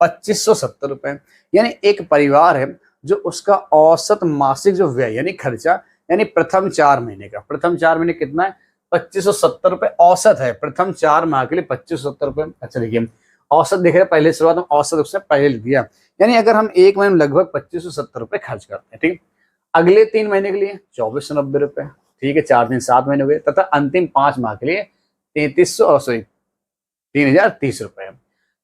A: 2570 रुपए। यानी एक परिवार है जो उसका औसत मासिक जो व्यय यानी खर्चा, यानी प्रथम 4 महीने का, प्रथम 4 महीने कितना है 2570 रुपए औसत है, प्रथम 4 माह के लिए 2570 रुपए। अच्छा देखिए औसत देख रहे हैं, पहले शुरुआत में औसत उससे पहले लिख दिया, यानी अगर हम एक महीने में लगभग 2570 रुपए खर्च करते हैं, ठीक। अगले 3 महीने के लिए 2490 रुपए, ठीक है, 4 दिन 7 महीने हो गए, तथा अंतिम 5 माह के लिए 3030 रुपए।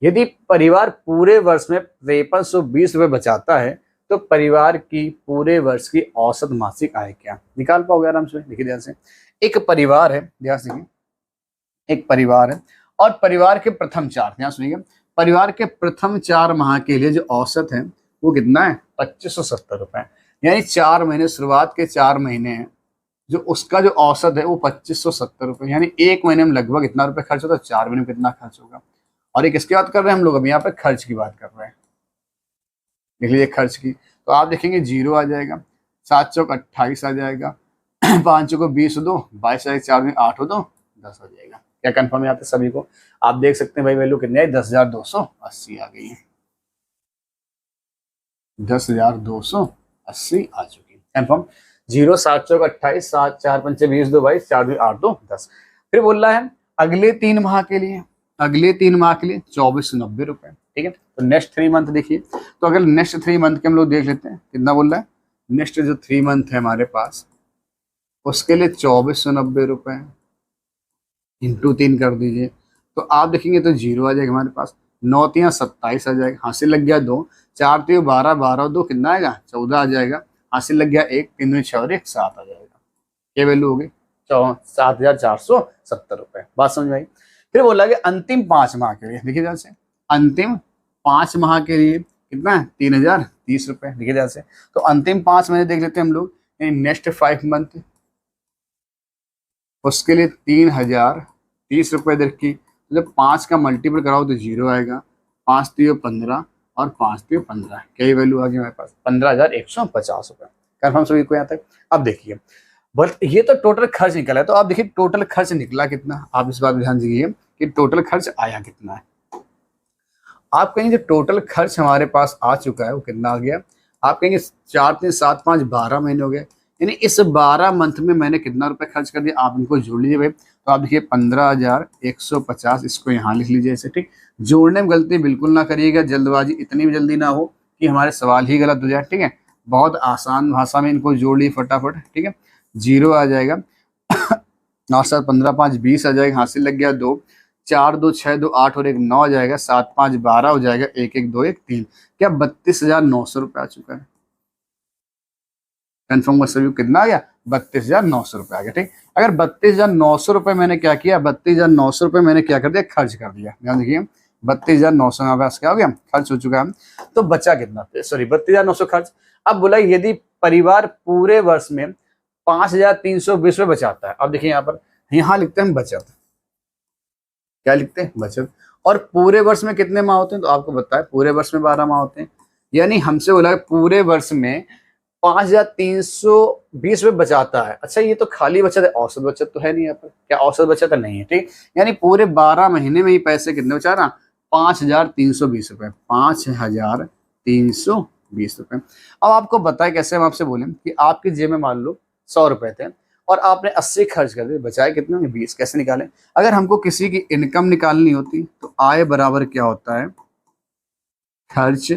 A: यदि परिवार पूरे वर्ष में 5320 रुपए बचाता है तो परिवार की पूरे वर्ष की औसत मासिक आय क्या, निकाल पाओगे आराम से। देखिए ध्यान से, एक परिवार है, ध्यान से, एक परिवार है और परिवार के प्रथम 4, ध्यान सुनिए, परिवार के प्रथम 4 माह के लिए जो औसत है वो कितना है 2570 रुपए। यानी 4 महीने, शुरुआत के 4 महीने हैं जो उसका जो औसत है वो 2570 रुपए, यानी एक महीने में लगभग इतना रुपए खर्च होता है, 4 महीने में कितना खर्च होगा। और ये किसकी बात कर रहे हैं हम लोग, अभी यहाँ पे खर्च की बात कर रहे हैं। देख लीजिए खर्च की, तो आप देखेंगे 0 आ जाएगा, 7 चौक 28 आ जाएगा, 5 चौको 20 हो 2, 22 आएगा, 4 में 8 हो 2, 10 हो जाएगा। क्या कंफर्म है यहाँ पे सभी को। आप देख सकते हैं भाई वैल्यू कितनी है, 10,280 आ गई है, 10,280 आ चुकी है, कंफर्म। 0, 7 चौक 28, 7 4 पंचे 20, 2 22, 4 2 8 2 10। फिर बोल रहा है अगले 3 माह के लिए, अगले 3 माह के लिए 2490 रुपए, ठीक है। तो नेक्स्ट 3 मंथ देखिए, तो अगर नेक्स्ट 3 मंथ के हम लोग देख लेते हैं कितना बोल रहा है, नेक्स्ट जो 3 मंथ है हमारे पास उसके लिए 2490 रुपए इंटू 3 कर दीजिए, तो आप देखेंगे तो 0 आ जाएगा हमारे पास, 9 तिया 27 आ जाएगा, हासिल लग गया 2, 4 तियो 12, 12 2 कितना आएगा 14 आ जाएगा, हासिल लग गया 1, 3 6 और 1 7 आ जाएगा। ये वैल्यू होगी 7,470 रुपए। बात समझ आई। फिर बोला कि अंतिम 5 माह के लिए, देखिए ध्यान से, अंतिम 5 माह के लिए कितना है 3030 रुपए, देखिए ध्यान से। तो अंतिम 5 महीने देख लेते हैं हम लोग, यानी नेक्स्ट 5 मंथ, उसके लिए 3030 रुपए दर की, जब 5 का मल्टीपल कराओ तो 0 आएगा, 5 तियो 15 और 5 तियो 15, क्या वैल्यू आ गई हमारे पास 15,150 रुपए। कंफर्म सभी को यहाँ तक। अब देखिए बट ये तो टोटल खर्च निकला है, तो आप देखिए टोटल खर्च निकला कितना, आप इस बात ध्यान दीजिए कि टोटल खर्च आया कितना है। आप कहेंगे टोटल खर्च हमारे पास आ चुका है वो कितना आ गया, आप कहेंगे 4 3 7 5 12 महीने हो गए, यानी इस 12 मंथ में मैंने कितना रुपए खर्च कर दिया, आप इनको जोड़ लीजिए भाई। तो आप देखिए 15,150, इसको यहाँ लिख लीजिए ऐसे, ठीक। जोड़ने में गलती बिल्कुल ना करिएगा, जल्दबाजी इतनी भी जल्दी ना हो कि हमारे सवाल ही गलत हो जाए, ठीक है। बहुत आसान भाषा में इनको जोड़ लीजिए फटाफट, ठीक है। 0 आ जाएगा, 9 7 15 5 20 आ जाएगा, हासिल लग गया 2, 4 2 6 2 8 और 1 9 आ जाएगा, 7 5 12 हो जाएगा, 1 1 2 1 3, क्या 32,900 रुपए आ चुका है। कन्फर्म का सभी कितना आ गया 32,900 रुपए आ गया, ठीक। अगर 32,900 रुपए मैंने क्या किया, 32,900 रुपए मैंने क्या कर दिया, खर्च कर दिया। ध्यान देखिए 32,900 हमारे पास क्या हो गया, खर्च हो चुका है। तो बचा कितना, सॉरी 32,900 खर्च। अब बोला यदि परिवार पूरे वर्ष में 5,320 रुपए बचाता है, अब देखिए यहाँ पर, यहाँ लिखते हैं हम बचत, क्या लिखते हैं बचत, और पूरे वर्ष में कितने माह होते हैं, तो आपको बताया पूरे वर्ष में 12 माह होते हैं, यानी हमसे बोला पूरे वर्ष में 5,320 रुपये बचाता है। अच्छा ये तो खाली बचत है, औसत बचत तो है नहीं यहाँ पर। क्या औसत बचत नहीं है? ठीक, यानी पूरे 12 महीने में ही पैसे कितने बचा रहा? 5,320 रुपये, 5,320 रुपये। अब आपको बताए कैसे, हम आपसे बोले कि आपकी जेब में मान लो 100 रुपए थे और आपने 80 खर्च कर दिए, बचाए कितने होंगे? 20। कैसे निकालें? अगर हमको किसी की इनकम निकालनी होती तो आय बराबर क्या होता है? खर्च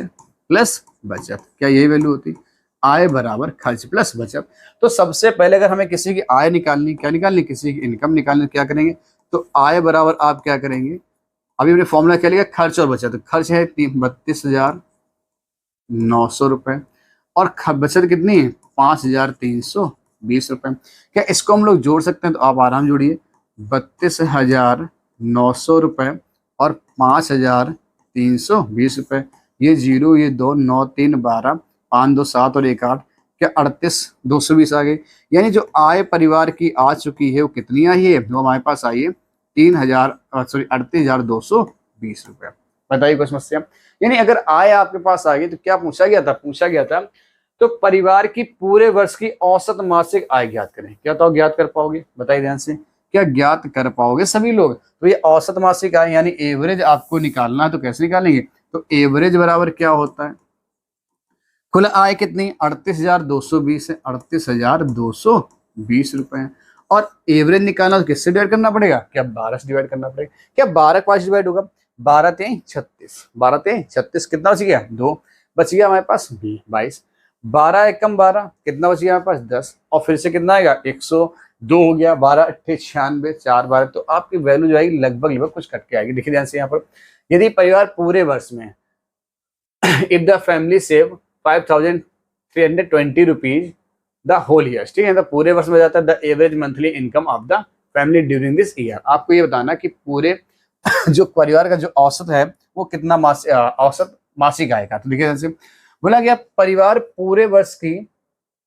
A: प्लस बचत। क्या यही वैल्यू होती? आय बराबर खर्च प्लस बचत। तो सबसे पहले अगर हमें किसी की आय निकालनी, क्या निकालनी? किसी की इनकम निकालनी, क्या करेंगे? तो आय बराबर आप क्या करेंगे? अभी हमने फॉर्मूला क्या लिया? खर्च और बचत। खर्च है 32,900 रुपए और बचत कितनी है? 5,320 रुपए। क्या इसको हम लोग जोड़ सकते हैं? तो आप आराम जोड़िए, 32,900 रुपए और 5,320 रुपए। ये 0, ये 2, 9 3 12, 5 2 7 और 1 8, क्या 38,220 आ गई। यानी जो आय परिवार की आ चुकी है वो कितनी आई है? वो हमारे पास आई है 38,220 रुपए। बताइए कोई समस्या? यानी अगर आय आपके पास आ गई तो क्या पूछा गया था? पूछा गया था तो परिवार की पूरे वर्ष की औसत मासिक आय ज्ञात करें। क्या तो ज्ञात कर पाओगे? बताइए ध्यान से, क्या ज्ञात कर पाओगे सभी लोग? तो ये औसत मासिक आय यानी एवरेज आपको निकालना है। तो कैसे निकालेंगे? तो एवरेज बराबर क्या होता है? कुल आय कितनी? 38,220 है, 38,220 रुपए। और एवरेज निकालना तो किससे डिवाइड करना पड़ेगा? क्या 12 से डिवाइड करना पड़ेगा। क्या 12 5 डिवाइड होगा? 12 3 36, 12 3 36, कितना बच गया? 2 बच गया हमारे पास 22। 12 एकम 12, कितना बच गया हमारे पास? 10। और फिर से कितना आएगा? 102 हो गया। 12 8 96, 4 12। तो आपकी वैल्यू जो आएगी लगभग कुछ कट के आएगी। देखिए ध्यान से यहाँ पर, यदि परिवार पूरे वर्ष में if the family save 5,320 rupees the whole year, ठीक है, तो पूरे वर्ष में जाता है the average monthly income of the family during this year. आपको ये बताना कि पूरे जो परिवार का जो औसत है वो कितना औसत मासिक आय का। तो देखिए जैसे बोला गया परिवार पूरे वर्ष की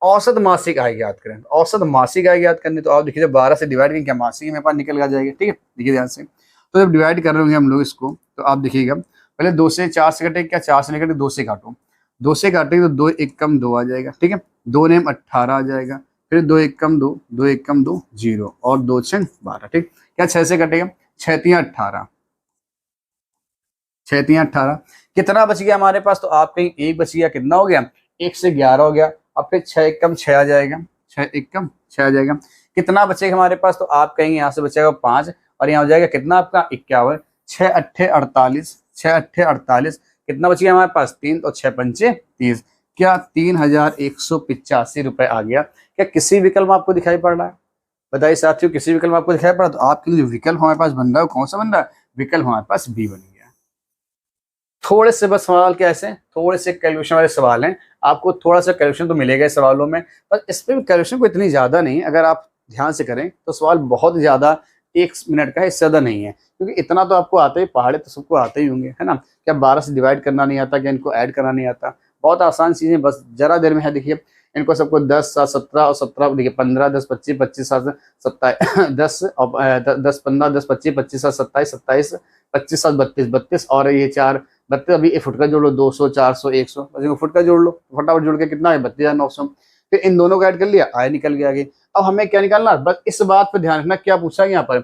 A: औसत मासिक आय ज्ञात करें। औसत मासिक आय ज्ञात करनी, तो आप देखिए जब 12 से डिवाइड करेंगे क्या मासिक मेरे पास निकल आ जाएगा। ठीक है, देखिए ध्यान से। तो जब डिवाइड कर रहे होंगे हम लोग इसको, तो आप देखिएगा पहले 2 से 4 से कटे, क्या 4 से लेकर 2 से काटो, 2 से काटेंगे तो 2 1 कम 2 आ जाएगा। ठीक है, 2 नेम 18 आ जाएगा, फिर 2 1 कम 2, 2 1 कम 2 0 और 2 6 12। ठीक, क्या 6 से कटेगा? 6 3 18, 6 3 18, कितना बच गया हमारे पास? तो आप कहीं 1 बच गया, कितना हो गया? 1 से 11 हो गया। अब फिर 6 1 कम 6 आ जाएगा, 6 1 कम 6 आ जाएगा। कितना बचेगा हमारे पास? तो आप कहेंगे यहाँ से बचेगा 5 और यहाँ हो जाएगा कितना आपका? 51। 6 8 48, 6 8 48, कितना बच गया हमारे पास? 3 और 6 पंचे 30। क्या 3,185 रुपए आ गया। क्या किसी विकल्प आपको दिखाई पड़ रहा है? बताइए साथियों, किसी विकल्प आपको दिखाई पड़ा? तो आपके लिए जो विकल्प हमारे पास बन रहा है कौन सा बन रहा है? विकल्प हमारे पास बी बन गया। थोड़े से बस सवाल कैसे, थोड़े से कैलकुलेशन वाले सवाल हैं, आपको थोड़ा सा कैलकुलेशन तो मिलेगा इस सवालों में, पर इस पर भी कैलकुलेशन को इतनी ज्यादा नहीं। अगर आप ध्यान से करें तो सवाल बहुत ज्यादा 1 मिनट का, इससे ज्यादा नहीं है, क्योंकि इतना तो आपको आता ही, पहाड़े तो सबको आते ही होंगे, है ना। क्या 12 से डिवाइड करना नहीं आता? क्या इनको ऐड करना नहीं आता? बहुत आसान चीजें, बस जरा देर में है। देखिए इनको सबको 10 7 17 और 17, देखिए 15 10 25 25 7 27 10 और 10 15 10 25 25 7 27 27 25 7 32 32 और ये 4 32। अभी ये फुट का जोड़ लो, 200 400 100, बस फुट का जोड़ लो, फटाफट जोड़ के कितना है? 32,900। फिर इन दोनों को ऐड कर लिया, आय निकल गया आगे। अब हमें क्या निकालना? बस इस बात पर ध्यान रखना, क्या पूछा यहाँ पर?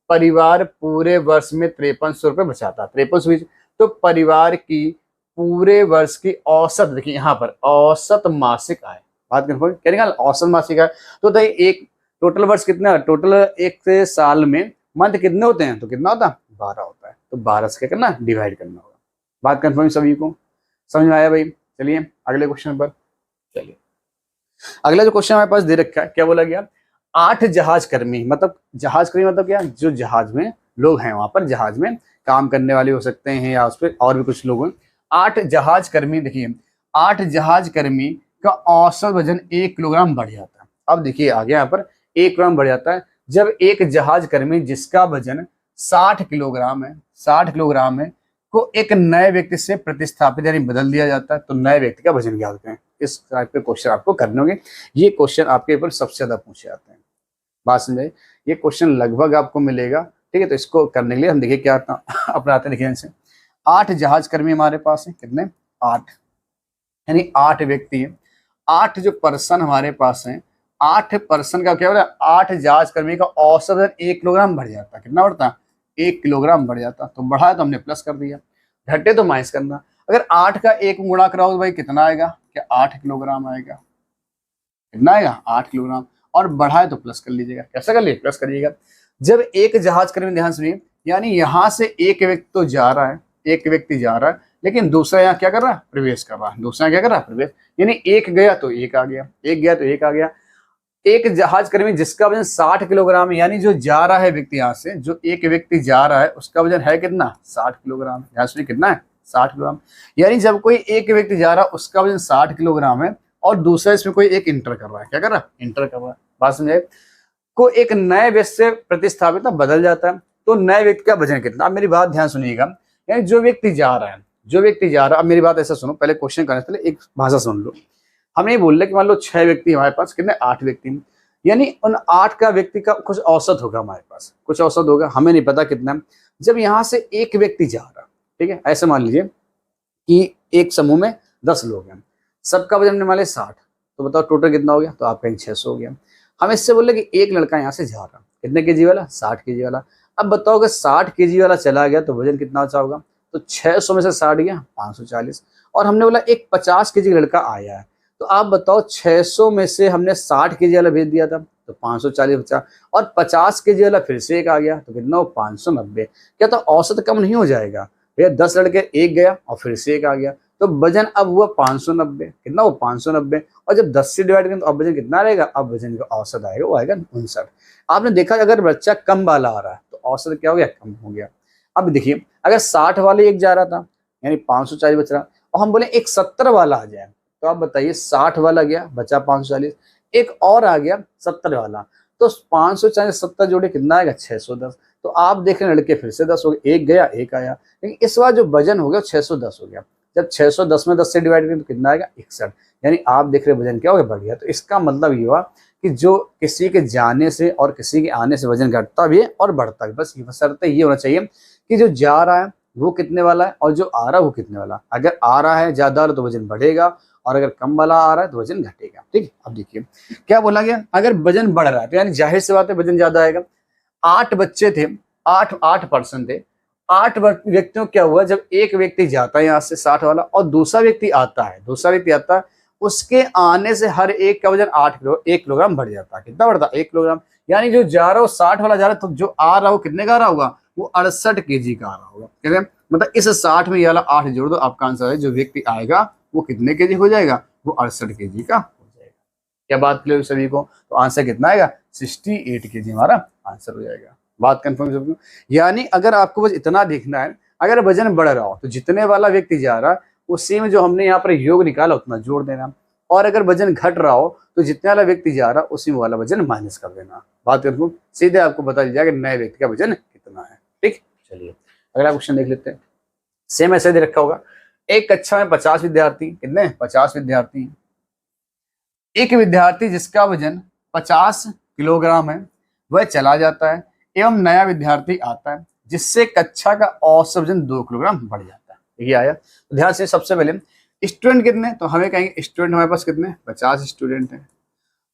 A: परिवार पूरे वर्ष में 5300 रुपए बचाता। 5300, तो परिवार की पूरे वर्ष की औसत, देखिए यहाँ पर औसत मासिक आय, बात कन्फर्म क्या निकाल? औसत मासिक आय। तो बताइए एक टोटल वर्ष कितना? टोटल एक साल में मंथ कितने होते हैं? तो कितना होता है? 12 होता है। तो 12 से क्या करना? डिवाइड करना होगा। बात कंफर्म सभी को समझ में आया भाई? चलिए अगले क्वेश्चन पर चलिए। अगला जो क्वेश्चन हमारे पास दे रखा है, क्या बोला गया? 8 जहाज कर्मी, मतलब जहाज कर्मी मतलब क्या? जो जहाज में लोग हैं, वहां पर जहाज में काम करने वाले हो सकते हैं या उस पर और भी कुछ लोग हैं। 8 जहाज कर्मी, देखिए 8 जहाज कर्मी का औसत वजन 1 किलोग्राम बढ़ जाता है। अब देखिए आगे यहाँ पर 1 किलोग्राम बढ़ जाता है जब एक जहाज कर्मी जिसका वजन 60 किलोग्राम है, 60 किलोग्राम है, को एक नए व्यक्ति से प्रतिस्थापित यानी बदल दिया जाता है। तो नए व्यक्ति का वजन ज्ञात करें। इस टाइप के क्वेश्चन आपको करने होंगे। ये क्वेश्चन आपके ऊपर सबसे ज्यादा पूछे जाते हैं, बात समझे। ये क्वेश्चन लगभग आपको मिलेगा। ठीक है, तो इसको करने के लिए हम देखिए क्या अपनाते हैं। देखिए इनसे 8 जहाज कर्मी हमारे पास है, कितने? 8, यानी 8 व्यक्ति है। 8 जो पर्सन हमारे पास हैं, 8 पर्सन का क्या बोला, 8 जांच कर्मी का औसत वजन 1 किलोग्राम बढ़ जाता। कितना बढ़ता? 1 किलोग्राम बढ़ जाता। तो बढ़ा तो हमने प्लस कर दिया, घटे तो माइनस करना। अगर 8 का 1 गुणा कराओ तो भाई कितना आएगा? क्या 8 किलोग्राम आएगा? कितना आएगा? 8 किलोग्राम। और बढ़ा है तो प्लस कर लीजिएगा। कैसे कर लिए? प्लस करिएगा। जब एक जहाज कर्मी, ध्यान सुनिए, यानी यहां से एक व्यक्ति तो जा रहा है, एक व्यक्ति जा रहा है, लेकिन दूसरा यहाँ क्या कर रहा है? प्रवेश कर रहा है। दूसरा क्या कर रहा है? प्रवेश। यानी एक गया तो एक आ गया, एक गया तो एक आ गया। एक जहाज कर्मी जिसका वजन 60 किलोग्राम है, यानी जो जा रहा है व्यक्ति यहाँ से, जो एक व्यक्ति जा रहा है उसका वजन है कितना? 60 किलोग्राम। ध्यान सुनिए, कितना है? 60 किलोग्राम। यानी जब कोई एक व्यक्ति जा रहा है उसका वजन 60 किलोग्राम है और दूसरा इसमें कोई एक इंटर कर रहा है। क्या कर रहा है? इंटर कर रहा है। बात समझे? को एक नए व्यक्ति से प्रतिस्थापित ना बदल जाता है, तो नए व्यक्ति का वजन कितना? अब मेरी बात ध्यान सुनिएगा, यानी जो व्यक्ति जा रहा है, जो व्यक्ति जा रहा है, अब मेरी बात ऐसा सुनो, पहले क्वेश्चन करने से पहले एक भाषा सुन लो। हमें ये बोल रहे कि मान लो 6 व्यक्ति हमारे पास, कितने? 8 व्यक्ति, यानी उन 8 का व्यक्ति का कुछ औसत होगा हमारे पास, कुछ औसत होगा, हमें नहीं पता कितना। जब यहाँ से एक व्यक्ति जा रहा, ठीक है, ऐसे मान लीजिए कि एक समूह में 10 लोग हैं, सबका वजन मान लिया 60, तो बताओ टोटल कितना हो गया? तो आप कहेंगे 600 हो गया। हम इससे बोले कि एक लड़का यहाँ से जा रहा, कितने केजी वाला? 60 केजी वाला। अब बताओ कि 60 केजी वाला चला गया तो वजन कितना अच्छा होगा? तो 600 में से 60 गया 540। और हमने बोला एक 50 केजी लड़का आया है, तो आप बताओ 600 में से हमने 60 केजी वाला भेज दिया था तो 540 बचा, और 50 केजी वाला फिर से एक आ गया तो कितना हो? 590। क्या तो औसत कम नहीं हो जाएगा भैया? 10 लड़के, एक गया और फिर से एक आ गया, तो वजन अब हुआ 590। कितना हो? 590। और जब 10 से डिवाइड करें तो अब वजन कितना रहेगा? अब वजन का औसत आएगा, वो आएगा 59। आपने देखा अगर बच्चा कम वाला आ रहा है तो औसत क्या हो गया? कम हो गया। अब देखिए अगर 60 वाले एक जा रहा था यानी 540 बच रहा, और हम बोले एक 70 वाला आ जाए, तो आप बताइए 60 वाला गया बचा 540, एक और आ गया 70 वाला, तो 540 70 जोड़े कितना आएगा? 610। तो आप देख रहे हैं लड़के फिर से 10 हो गए, एक गया एक आया, लेकिन इस बार जो वजन हो गया 610 हो गया। जब 610 में 10 से डिवाइड करें तो कितना आएगा? 61। यानी आप देख रहे वजन क्या हो गया? बढ़ गया। तो इसका मतलब ये हुआ कि जो किसी के जाने से और किसी के आने से वजन घटता भी है और बढ़ता भी, बस शर्त ये होना चाहिए कि जो जा रहा है वो कितने वाला है और जो आ रहा है वो कितने वाला। अगर आ रहा है ज्यादा तो वजन बढ़ेगा, और अगर कम वाला आ रहा है तो वजन घटेगा। ठीक है, अब देखिए क्या बोला गया, अगर वजन बढ़ रहा है तो यानी जाहिर सी बात है वजन ज्यादा आएगा। 8 बच्चे थे, 8 पर्सन थे, 8 व्यक्तियों क्या हुआ, जब एक व्यक्ति जाता है यहाँ से 60 वाला और दूसरा व्यक्ति आता है, उसके आने से हर एक का वजन 1 किलोग्राम बढ़ जाता है। कितना बढ़ता? 1 किलोग्राम। यानी जो जा रहा हो 60 वाला जा रहा है, तो जो आ रहा हो कितने का आ रहा होगा? वो 68 केजी का आ रहा होगा। कहते हैं मतलब इस 60 में ये वाला 8 जोड़ दो, आपका आंसर है जो व्यक्ति आएगा वो कितने केजी हो जाएगा? वो 68 केजी का हो जाएगा। क्या बात क्लियर सभी को? तो आंसर कितना आएगा? 68 केजी हमारा आंसर हो जाएगा। बात कंफर्म सबको? यानी अगर आपको बस इतना देखना है, अगर वजन बढ़ रहा हो तो जितने वाला व्यक्ति जा रहा है उसी में जो हमने यहाँ पर योग निकाला उतना जोड़ देना, और अगर वजन घट रहा हो तो जितने वाला व्यक्ति जा रहा है उसी में वाला वजन माइनस कर देना। बात कंफर्म? सीधे आपको बता दिया जाएगा नए व्यक्ति का वजन कितना है। ठीक, चलिए अगला क्वेश्चन देख लेते हैं। सेम ऐसे दे रखा होगा, एक कक्षा में 50 विद्यार्थी, कितने? 50 विद्यार्थी। एक विद्यार्थी जिसका वजन 50 किलोग्राम है वह चला जाता है, एवं नया विद्यार्थी आता है जिससे कक्षा का औसत वजन 2 किलोग्राम बढ़ जाता है। ये आया। तो ध्यान से सबसे पहले स्टूडेंट कितने, तो हमें कहेंगे स्टूडेंट हमारे पास कितने? 50 स्टूडेंट हैं।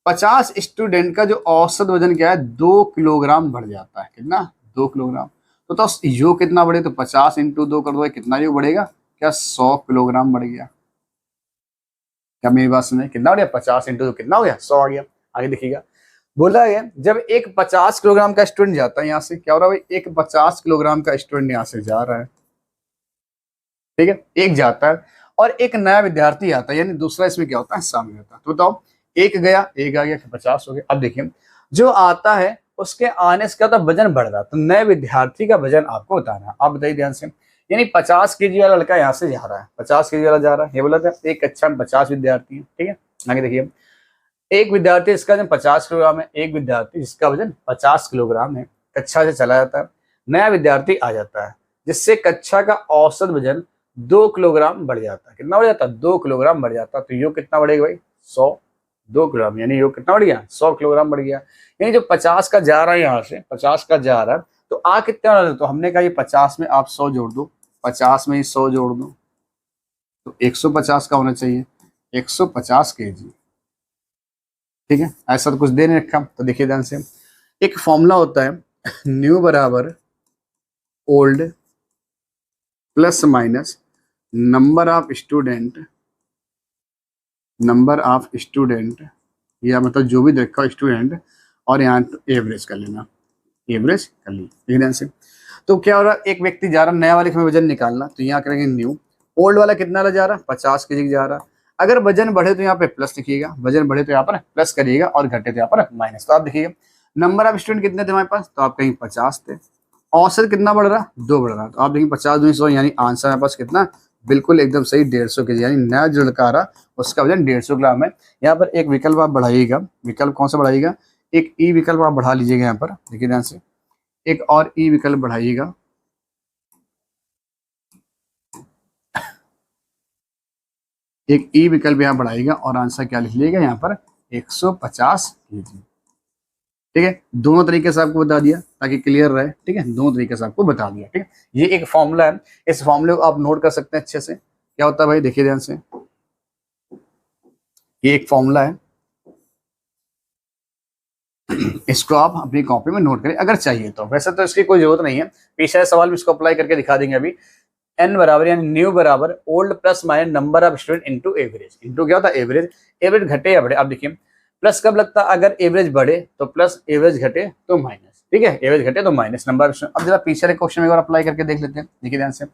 A: 50 स्टूडेंट का जो औसत वजन क्या है? 2 किलोग्राम बढ़ जाता है। कितना? 2 किलोग्राम। तो योग कितना बढ़े? तो 50 × 2 कर दो, कितना योग बढ़ेगा? क्या 100 किलोग्राम बढ़ गया? क्या मेरी बात सुने? कितना बढ़ गया? 50 × 2 कितना हो गया? 100 आ गया। आगे देखिएगा, बोला है जब एक 50 किलोग्राम का स्टूडेंट जाता है यहाँ से, क्या हो रहा है भाई? एक 50 किलोग्राम का स्टूडेंट यहाँ से जा रहा है, ठीक है, एक जाता है और एक नया विद्यार्थी आता है, यानी दूसरा इसमें क्या होता है? शामिल होता है। तो बताओ एक गया एक आ गया, 50 हो गया। अब देखिए जो आता है उसके आने से क्या होता है? वजन बढ़ रहा है, तो नए विद्यार्थी का वजन आपको बताना है। आप बताइए ध्यान से, यानी 50 केजी वाला लड़का यहाँ से जा रहा है, 50 केजी वाला जा रहा है, ये बोला था एक कक्षा में 50 विद्यार्थी है। ठीक है, आगे देखिए एक विद्यार्थी जिसका वजन 50 किलोग्राम है, एक विद्यार्थी जिसका वजन 50 किलोग्राम है कक्षा से चला जाता है, नया विद्यार्थी आ जाता है जिससे कक्षा का औसत वजन 2 किलोग्राम बढ़ जाता है। कितना बढ़ जाता है? 2 किलोग्राम बढ़ जाता है। तो योग कितना बढ़ेगा भाई? 100। 2 किलोग्राम यानी योग कितना बढ़ गया? 100 किलोग्राम बढ़ गया। यानी जो 50 का जा रहा है यहाँ से 50 का जा रहा है, तो आ कितना वाला? तो हमने कहा ये 50 में आप 100 जोड़ दो, 50 में ही 100 जोड़ दो तो 150 का होना चाहिए, 150 केजी। ठीक है, ऐसा तो कुछ दे नहीं रखा। तो देखिए ध्यान से, एक फॉर्मूला होता है न्यू बराबर old plus minus number of student या मतलब जो भी देखा स्टूडेंट, और यहाँ एवरेज कर लेना, एवरेज कर ली। देखिए ध्यान से, तो क्या हो रहा है, एक व्यक्ति जा रहा नया वाले में वजन निकालना, तो यहाँ करेंगे न्यू, ओल्ड वाला कितना वाला जा रहा 50 केजी जा रहा। अगर वजन बढ़े तो यहाँ पे प्लस लिखिएगा, वजन बढ़े तो यहाँ पर प्लस करिएगा, और घटे तो यहाँ पर माइनस। तो आप देखिएगा नंबर ऑफ स्टूडेंट कितने थे हमारे पास, तो आप कहीं 50 थे। औसत कितना बढ़ रहा, 2 बढ़ रहा। तो आप देखिए 50 दूनी 100, यानी आंसर हमारे पास कितना, बिल्कुल एकदम सही 150 केजी, यानी नया जो लड़का आ रहा उसका वजन 150 ग्राम है। यहाँ पर एक विकल्प आप बढ़ाइएगा, विकल्प कौन सा बढ़ाइएगा, एक ई विकल्प आप बढ़ा लीजिएगा यहाँ पर। देखिए ध्यान से, एक और ई विकल्प बढ़ाइएगा, एक ई विकल्प यहाँ बढ़ाइएगा, और आंसर क्या लिख लीजिएगा यहाँ पर 150 केजी। ठीक है, दोनों तरीके से आपको बता दिया ताकि क्लियर रहे। ठीक है, दोनों तरीके से आपको बता दिया। ठीक है, ये एक फॉर्मूला है, इस फॉर्मूले को आप नोट कर सकते हैं अच्छे से। क्या होता है भाई, देखिए ध्यान से, ये एक फॉर्मूला है, इसको आप अपनी कॉपी में नोट करें अगर चाहिए तो। वैसे तो इसकी कोई जरूरत नहीं है, पिछले सवाल में इसको अप्लाई करके दिखा देंगे अभी। एन बराबर यानी न्यू बराबर old plus minus number of student into average. Into क्या होता है, एवरेज। एवरेज घटे या बढ़े, आप देखिए प्लस कब लगता है, अगर एवरेज बढ़े तो प्लस, एवरेज घटे तो माइनस। ठीक है, एवरेज घटे तो माइनस नंबर ऑफ स्टूडेंट। अब जरा पिछले क्वेश्चन में एक बार अप्लाई करके देख लेते हैं। देखिए ध्यान से,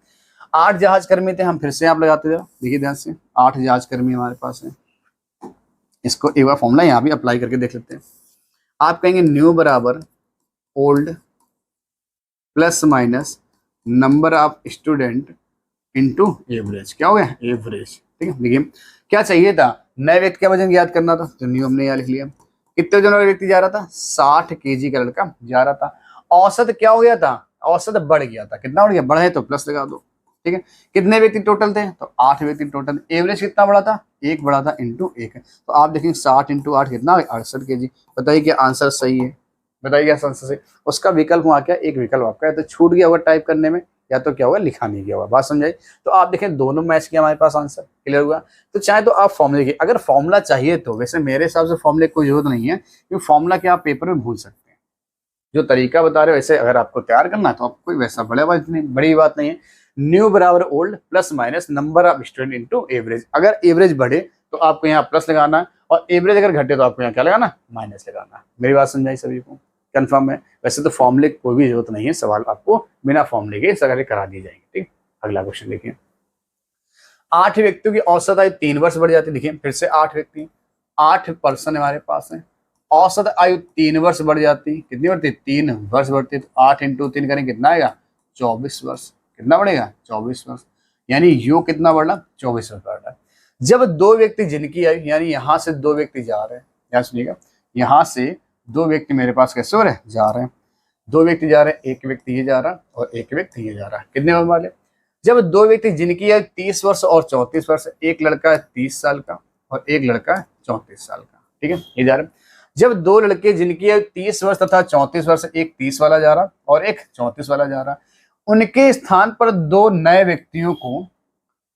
A: 8 जहाज कर्मी थे, हम फिर से आप लगाते थे। देखिए ध्यान से, 8 जहाज कर्मी हमारे पास है, इसको एक बार फॉर्मूला यहाँ भी अप्लाई करके देख लेते हैं। आप कहेंगे न्यू बराबर old plus minus number of student into average. क्या हो गया, एवरेज। ठीक है, देखिए क्या चाहिए था, नए व्यक्ति का वजन याद करना था, तो न्यू हमने यहाँ लिख लिया। कितने वजन वाला व्यक्ति जा रहा था, 60 केजी का लड़का जा रहा था। औसत क्या हो गया था, औसत बढ़ गया था। कितना बढ़ गया, बढ़े तो प्लस लगा दो। ठीक है, कितने व्यक्ति टोटल थे, तो 8 व्यक्ति टोटल। एवरेज कितना बढ़ा था, 1 बढ़ा था, इंटू 1 है। तो आप देखेंगे 60 इंटू 8 कितना, 68 केजी। बताइए क्या आंसर सही है, बताइए क्या आंसर सही। उसका विकल्प वहाँ क्या, एक विकल्प आपका है, तो छूट गया होगा टाइप करने में, या तो क्या होगा, लिखा नहीं गया होगा। बात समझाई। तो आप देखें दोनों मैच किया, हमारे पास आंसर क्लियर हुआ। तो चाहे तो आप फॉर्मूले की, अगर फॉर्मूला चाहिए तो, वैसे मेरे हिसाब से फॉर्मूले की कोई जरूरत नहीं है, क्योंकि फॉर्मूला क्या आप पेपर में भूल सकते हैं। जो तरीका बता रहे हो वैसे अगर आपको तैयार करना है तो आपको कोई वैसा बड़ी बात नहीं है। न्यू बराबर old plus minus number of student into average. अगर एवरेज बढ़े तो आपको यहाँ प्लस लगाना है, और एवरेज अगर घटे तो आपको यहाँ क्या लगाना, माइनस लगाना। मेरी बात समझाई सभी को, कंफर्म है। वैसे तो फॉर्मूले की कोई भी जरूरत नहीं है, सवाल आपको बिना फॉर्मूले के सवाल करा दिए जाएंगे। ठीक, अगला क्वेश्चन देखिए। 8 व्यक्तियों की औसत आयु 3 वर्ष बढ़ जाती है। देखिए फिर से 8 व्यक्ति, 8 पर्सन हमारे पास है, औसत आयु 3 वर्ष बढ़ जाती। कितनी बढ़ती, 3 वर्ष बढ़ती है। तो 8 इंटू 3 करेंगे कितना आएगा, 24 वर्ष। कितना बढ़ेगा, 24 वर्ष। यानी यू कितना बढ़ रहा, 24 वर्ष बढ़ रहा है। जब 2 व्यक्ति जिनकी आयु, यानी यहाँ से 2 व्यक्ति जा रहे हैं, याद सुनिएगा, यहाँ से 2 व्यक्ति मेरे पास कैसे हो रहे हैं, जा रहे हैं। 2 व्यक्ति जा रहे हैं, एक व्यक्ति ये जा रहा है और एक व्यक्ति ये जा रहा है। कितने होने वाले, जब 2 व्यक्ति जिनकी आयु 30 वर्ष और 34 वर्ष, एक लड़का है 30 साल का और एक लड़का है 34 साल का। ठीक है, ये जा रहे हैं। जब 2 लड़के जिनकी आयु 30 वर्ष तथा 34 वर्ष, एक 30 वाला जा रहा और एक 34 वाला जा रहा, उनके स्थान पर 2 नए व्यक्तियों को,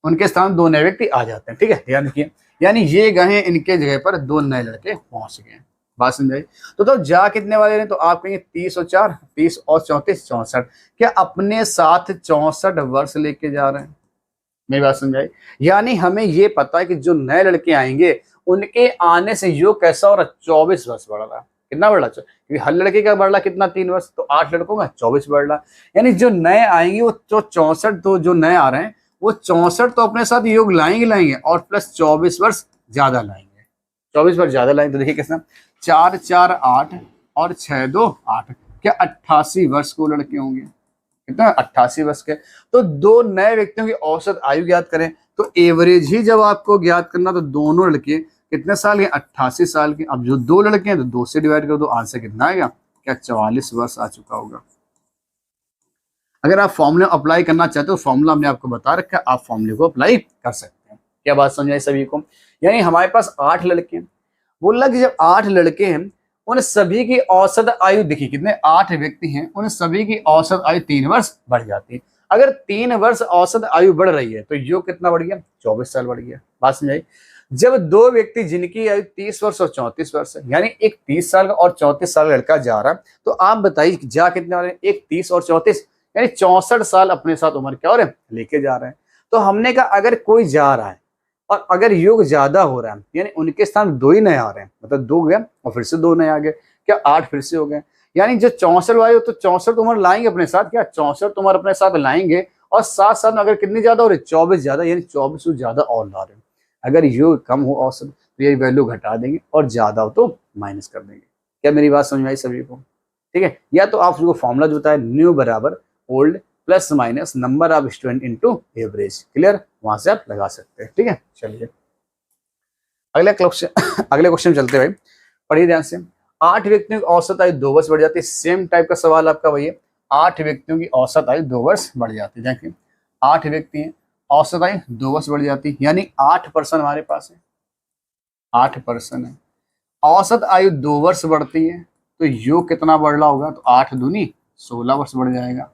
A: उनके स्थान 2 नए व्यक्ति आ जाते हैं। ठीक है, ध्यान रखिए, यानी ये गए, इनके जगह पर 2 नए लड़के पहुंच गए। बात समझाई। तो जा कितने वाले हैं, तो आप कहेंगे 30 और 4, 30 और 34, 64। क्या अपने साथ 64 वर्ष लेके जा रहे हैं, मेरी बात समझाई। यानी हमें ये पता है कि जो नए लड़के आएंगे उनके आने से योग कैसा हो रहा, 24 वर्ष बढ़ रहा। कितना बढ़ रहा, क्योंकि हर लड़के का बढ़ रहा कितना, 3 वर्ष, तो 8 लड़कों का 24 बढ़ रहा। यानी जो नए आएंगे वो 64, तो जो नए आ रहे हैं वो 64 तो अपने साथ योग लाएंगे और प्लस 24 वर्ष ज्यादा लाएंगे। 24 वर्ष ज्यादा लाएंगे। तो देखिए कितना, 4 4 8 और 6 2 8, क्या 88 वर्ष को लड़के होंगे। कितना, 88 वर्ष के। तो 2 नए व्यक्तियों की औसत आयु ज्ञात करें, तो एवरेज ही जब आपको ज्ञात करना, तो दोनों लड़के कितने साल के, 88 साल के। अब जो 2 लड़के हैं तो 2 से डिवाइड कर दो, आंसर कितना आएगा, क्या 44 वर्ष आ चुका होगा। अगर आप फॉर्मूला अप्लाई करना चाहते हो, फॉर्मूला हमने आपको बता रखा है, आप फॉर्मूले को अप्लाई कर सकते हैं। क्या बात समझाई सभी को। यानी हमारे पास 8 लड़के हैं, बोला कि जब 8 लड़के हैं उन सभी की औसत आयु देखिए कितने, 8 व्यक्ति हैं, उन सभी की औसत आयु 3 वर्ष बढ़ जाती है। अगर 3 वर्ष औसत आयु बढ़ रही है तो योग कितना बढ़ गया, 24 साल बढ़ गया। बात समझाई। जब दो व्यक्ति जिनकी आयु 30 वर्ष और 34 वर्ष है, यानी एक 30 साल का और 34 साल का लड़का जा रहा है, तो आप बताइए जा कितने वाले हैं? एक 30 और 34, यानी 64 साल अपने साथ उम्र क्या हो रहे हैं, लेके जा रहे हैं। तो हमने कहा अगर कोई जा रहा है और अगर योग ज्यादा हो रहा है, यानी उनके स्थान दो ही नए आ रहे हैं, मतलब दो गए और फिर से दो नए आ गए, क्या 8 फिर से हो गए, यानी जो 64 वाले तो 64 उम्र लाएंगे अपने साथ, क्या 64 उम्र अपने साथ लाएंगे, और साथ साथ में अगर कितनी ज्यादा हो रही है, 24 ज्यादा, यानी 24 से ज्यादा और ला रहे हैं। अगर योग कम हो औसत तो ये वैल्यू घटा देंगे, और ज्यादा हो तो माइनस कर देंगे। क्या मेरी बात समझ में आई सभी को? ठीक है, या तो आप जो फॉर्मूला जो होता है न्यू बराबर old plus minus number of student into average, clear, वहां से आप लगा सकते हैं। ठीक है, चलिए अगले क्वेश्चन अगले क्वेश्चन चलते भाई, पढ़िए ध्यान से। 8 व्यक्तियों की औसत आयु 2 वर्ष बढ़ जाती है। सेम टाइप का सवाल आपका वही है, 8 व्यक्तियों की औसत आयु 2 वर्ष बढ़ जाती है। देखिए 8 व्यक्ति हैं, औसत आयु 2 वर्ष बढ़ जाती है, यानी 8% हमारे पास है, 8% है। औसत आयु 2 वर्ष बढ़ती है, तो योग कितना बढ़ रहा होगा, तो 8 दूनी 16 वर्ष बढ़ जाएगा।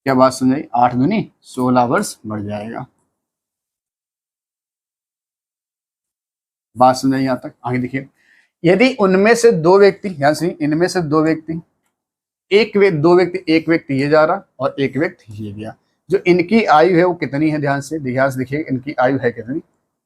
A: क्या बात समझाई? 8 दूनी 16 वर्ष बढ़ जाएगा। बात समझाई यहां तक? आगे देखिए, यदि उनमें से दो व्यक्ति, ध्यान से, इनमें से दो व्यक्ति, दो व्यक्ति, एक व्यक्ति ये जा रहा और एक व्यक्ति ये गया, जो इनकी आयु है वो कितनी है, ध्यान से देखिए इनकी आयु है कितनी,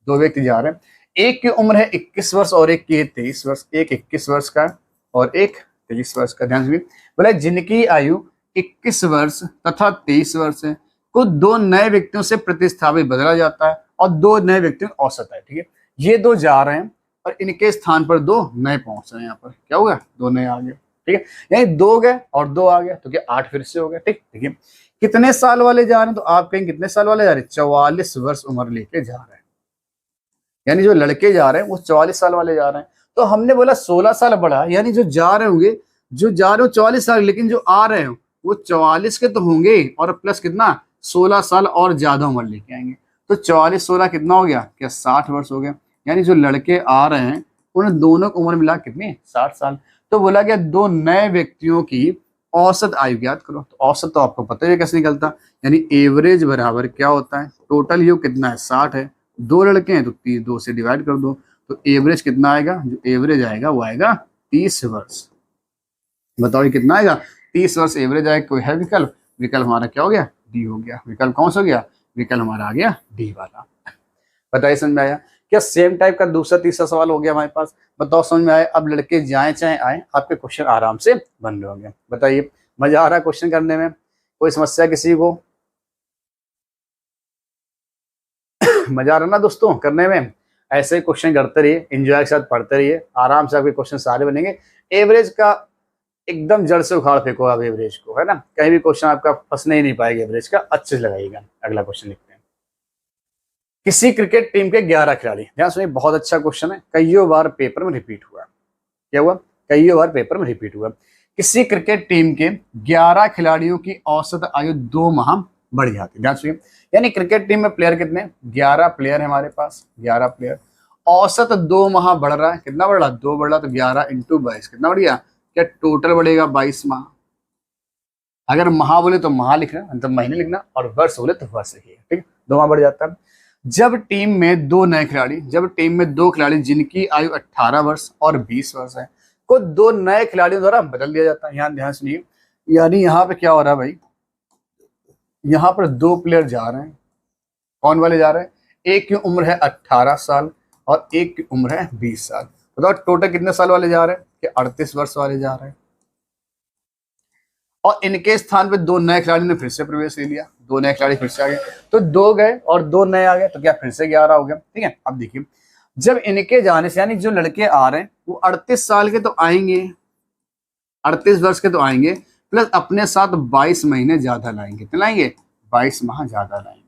A: दो व्यक्ति जा रहे हैं, एक की उम्र है 21 वर्ष और एक की है 23 वर्ष, एक 21 वर्ष का और एक 23 वर्ष का। ध्यान से बोला जिनकी आयु 21 वर्ष तथा 23 वर्ष है को दो नए व्यक्तियों से प्रतिस्थापित बदला जाता है और दो नए व्यक्तियों की औसत है। ठीक है, ये दो जा रहे हैं और इनके स्थान पर दो नए पहुंच रहे हैं, यहाँ पर क्या होगा, दो नए आ गए। ठीक है, यानी दो गए और दो आ गए, तो क्या 8 फिर से हो गए। ठीक, देखिए कितने साल वाले जा रहे हैं, तो आप कहेंगे कितने साल वाले जा रहे हैं, 44 वर्ष उम्र लेके जा रहे हैं, यानी जो लड़के जा रहे हैं वो 44 साल वाले जा रहे हैं। तो हमने बोला 16 साल बढ़ा, यानी जो जा रहे होंगे, जो जा रहे हो 44 साल, लेकिन जो आ रहे हो वो 44 के तो होंगे और प्लस कितना 16 साल और ज्यादा उम्र लेके आएंगे, तो 44 16 कितना हो गया, क्या 60 वर्ष हो गया। यानी जो लड़के आ रहे हैं उन दोनों की उम्र मिला कितनी, 60 साल। तो बोला गया दो नए व्यक्तियों की औसत आयु ज्ञात करो। तो औसत तो आपको पता है कैसे निकलता, यानी एवरेज बराबर क्या होता है, टोटल योग कितना है 60 है, दो लड़के हैं तो 2 से डिवाइड कर दो, तो एवरेज कितना आएगा, जो एवरेज आएगा वो आएगा 30 वर्ष। बताओ ये कितना आएगा, 30 वर्ष एवरेज आएगा। कोई है विकल्प, विकल्प हमारा क्या हो गया, डी हो गया। विकल्प कौन सा हो गया, विकल्प हमारा आ गया डी वाला। बताइए समझ में आया? क्या सेम टाइप का दूसरा तीसरा सवाल हो गया हमारे पास? बताओ समझ में आया? अब लड़के जाए चाहे आए, आपके क्वेश्चन आराम से बन रहे होंगे। बताइए मजा आ रहा है क्वेश्चन करने में? कोई समस्या किसी को? मजा आ रहा ना दोस्तों करने में? ऐसे क्वेश्चन करते रहिए, एंजॉय के साथ पढ़ते रहिए, आराम से आपके क्वेश्चन सारे बनेंगे। एवरेज का एकदम जड़ से उखाड़ फेंको आप एवरेज को, है ना, कहीं भी क्वेश्चन आपका फंसने ही नहीं पाएगा। एवरेज का अच्छे से लगाइएगा। अगला क्वेश्चन लिखते हैं, किसी क्रिकेट टीम के 11 खिलाड़ी, ध्यान सुनिए बहुत अच्छा क्वेश्चन है, कईयों बार पेपर में रिपीट हुआ। क्या हुआ, कईयों बार पेपर में रिपीट हुआ। किसी क्रिकेट टीम के 11 खिलाड़ियों की औसत आयु 2 माह बढ़ जाती है। ध्यान सुनिए, यानी क्रिकेट टीम में प्लेयर कितने, 11 प्लेयर है हमारे पास, 11 प्लेयर, औसत 2 माह बढ़ रहा है। कितना बढ़ रहा, 2 बढ़ रहा, तो 11 इंटू 22 कितना बढ़ गया, क्या टोटल बढ़ेगा 22 माह। अगर माह बोले तो माह लिखना, मतलब महीने लिखना, और वर्ष बोले तो वर्ष लिखिए। ठीक, 2 माह बढ़ जाता है। जब टीम में दो नए खिलाड़ी, जब टीम में दो खिलाड़ी जिनकी आयु 18 वर्ष और 20 वर्ष है को दो नए खिलाड़ियों द्वारा बदल दिया जाता है। यहाँ ध्यान सुनिए, यानी यहाँ पे क्या हो रहा है भाई, यहाँ पर दो प्लेयर जा रहे हैं। कौन वाले जा रहे हैं, एक की उम्र है 18 साल और एक की उम्र है 20 साल। बताओ टोटल कितने साल वाले जा रहे हैं, कि 38 वर्ष वाले जा रहे हैं। और इनके स्थान पे दो नए खिलाड़ी ने फिर से प्रवेश ले लिया, दो नए खिलाड़ी फिर से आ गए, तो दो गए और दो नए आ गए, तो क्या फिर से 11 हो गया। ठीक है, अब देखिए जब इनके जाने से, यानी जो लड़के आ रहे हैं वो 38 साल के तो आएंगे, 38 वर्ष के तो आएंगे, प्लस अपने साथ 22 महीने ज्यादा लाएंगे। कितने लाएंगे, 22 माह ज्यादा लाएंगे।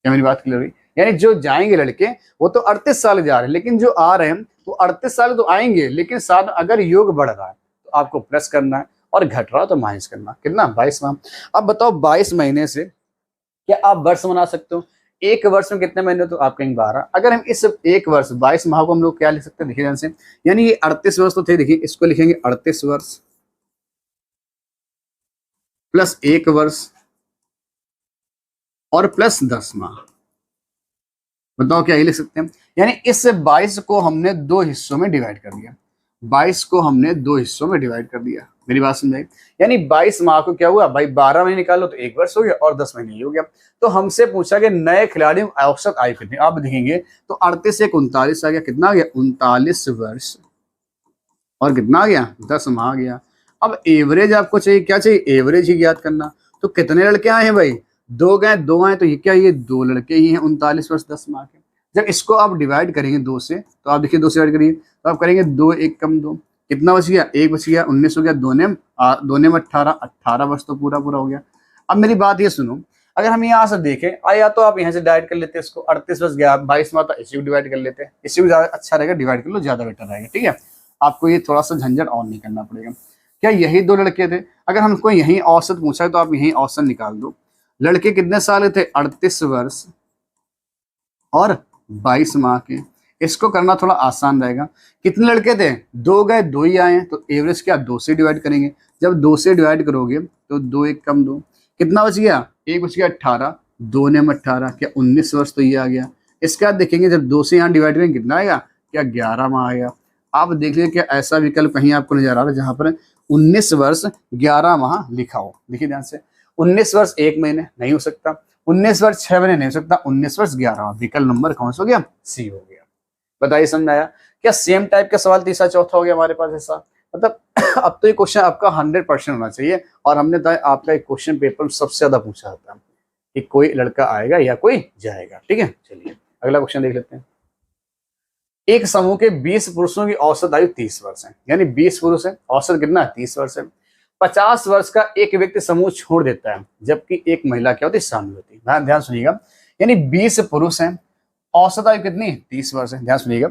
A: क्या मेरी बात क्लियर हुई? यानी जो जाएंगे लड़के वो तो 38 साल जा रहे हैं, लेकिन जो आ रहे हैं वो 38 साल तो आएंगे, लेकिन साथ अगर योग बढ़ रहा है तो आपको प्लस करना है और घट रहा तो माइनस करना। कितना, 22 माह। अब बताओ 22 महीने से क्या आप वर्ष बना सकते हो? एक वर्ष में कितने महीने, तो आप कहेंगे 12। अगर हम इस एक वर्ष 22 माह को हम लोग क्या लिख सकते हैं, देखिए ध्यान से, यानी ये 38 वर्ष तो थे, देखिए इसको लिखेंगे 38 वर्ष प्लस 1 वर्ष और प्लस 10 माह। बताओ क्या ये लिख सकते हैं? यानी इस 22 को हमने दो हिस्सों में डिवाइड कर दिया, 22 को हमने दो हिस्सों में डिवाइड कर दिया। मेरी बात समझाई? यानी 22 माह को क्या हुआ भाई, 12 महीने निकालो तो 1 वर्ष हो गया और 10 महीने हो गया। तो हमसे पूछा कि नए खिलाड़ी औसत आयु कितनी, आप देखेंगे तो 38 से 39 आ गया, कितना आ गया 39 वर्ष, और कितना आ गया 10 माह आ गया। अब एवरेज आपको चाहिए, क्या चाहिए? एवरेज ही ज्ञात करना। तो कितने लड़के आए हैं भाई, दो गए, दो आए, तो ये क्या, ये दो लड़के ही हैं 39 वर्ष 10 माह के। जब इसको आप डिवाइड करेंगे दो से, तो आप देखिए दो से डिवाइड करिए तो आप करेंगे दो एक कम दो, कितना बच गया, एक बच गया, 19 हो गया, दो ने 18, 18 वर्ष तो पूरा पूरा हो गया। अब मेरी बात ये सुनो, अगर हम यहाँ से देखें या तो आप यहाँ से डिवाइड कर लेते हैं इसको, 38 वर्ष गया 22 माह, इसी को डिवाइड कर लेते हैं, इसी को ज्यादा अच्छा रहेगा, डिवाइड कर लो ज्यादा बेटर रहेगा। ठीक है, आपको ये थोड़ा सा झंझट और नहीं करना पड़ेगा। क्या यही दो लड़के थे? अगर हमको यही औसत पूछा है तो आप यही औसत निकाल दो। लड़के कितने साल थे? 38 वर्ष और 22 माह के। इसको करना थोड़ा आसान रहेगा। कितने लड़के थे? दो गए, दो ही आए हैं, तो एवरेज क्या, दो से डिवाइड करेंगे। जब दो से डिवाइड करोगे तो दो एक कम दो, कितना बच गया, एक बच गया 18, दो ने 18, क्या 19 वर्ष, तो ये आ गया। इसके बाद देखेंगे जब दो से यहाँ डिवाइड करेंगे कितना आएगा, क्या 11 माह आएगा। आप देख लीजिए क्या ऐसा विकल्प कहीं आपको नजर आ रहा है जहां पर 19 वर्ष 11 माह लिखा हो? देखिए ध्यान से, 19 वर्ष 1 महीने नहीं हो सकता, 19 वर्ष 6 महीने नहीं हो सकता, 19 वर्ष 11, विकल्प नंबर कौन सा हो गया, सी हो गया। बताइए समझ आया? क्या सेम टाइप का सवाल तीसरा चौथा हो गया हमारे पास ऐसा? मतलब अब तो ये क्वेश्चन आपका 100% होना चाहिए, और हमने तो आपका एक क्वेश्चन पेपर में सबसे ज्यादा पूछा था कि कोई लड़का आएगा या कोई जाएगा। ठीक है, चलिए अगला क्वेश्चन देख लेते हैं। एक समूह के 20 पुरुषों की औसत आयु 30 वर्ष है, यानी 20 पुरुष है, औसत कितना है, 30 वर्ष है। 50 वर्ष का एक व्यक्ति समूह छोड़ देता है, जबकि एक महिला क्या होती है, शामिल होती है। ध्यान सुनिएगा, यानी 20 पुरुष हैं, औसत आयु कितनी, 30 वर्ष है। ध्यान सुनिएगा,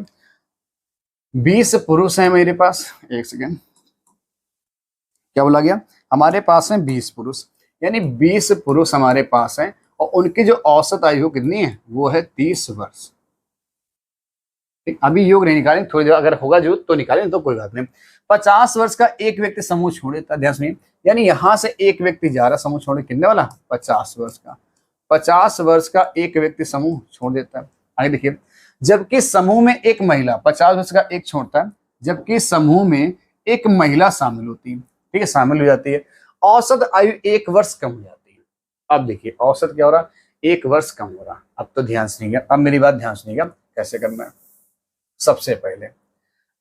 A: 20 पुरुष हैं मेरे पास, एक सेकेंड, क्या बोला गया, हमारे पास है 20 पुरुष, यानी 20 पुरुष हमारे पास हैं, और उनकी जो औसत आयु कितनी है, वो है 30 वर्ष। अभी योग नहीं निकालें, थोड़ी देर अगर होगा जो तो निकालें, तो कोई बात नहीं। 50 वर्ष का एक व्यक्ति समूह छोड़े, ध्यान सुनिए, यानी यहां से एक व्यक्ति जा रहा समूह छोड़े, कितने वाला, 50 वर्ष का। 50 वर्ष का एक व्यक्ति समूह छोड़ देता है। आगे देखिए, जबकि समूह में एक महिला, 50 वर्ष का एक छोड़ता है, जबकि समूह में एक महिला शामिल होती है, ठीक है, शामिल हो जाती है, औसत आयु 1 वर्ष कम हो जाती है। अब देखिए औसत क्या हो रहा, 1 वर्ष कम हो रहा। अब तो ध्यान सुनिएगा, अब मेरी बात ध्यान सुनिएगा कैसे करना है। सबसे पहले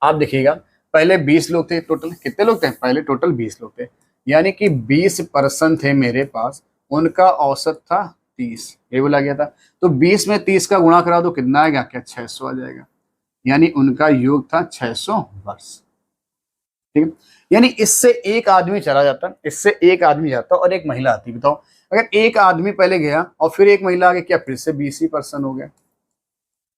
A: आप देखिएगा, पहले 20 लोग थे टोटल, कितने लोग थे, पहले टोटल 20 लोग थे, यानी कि 20% थे मेरे पास, उनका औसत था 30, ये बोला गया था। तो 20 में 30 का गुणा करा दो, कितना आएगा, क्या 600 आ जाएगा, यानी उनका योग था 600 वर्ष। ठीक है, यानी इससे एक आदमी चला जाता, इससे एक आदमी जाता और एक महिला आती। बताओ, अगर एक आदमी पहले गया और फिर एक महिला आ गई, क्या फिर से 20% हो गया?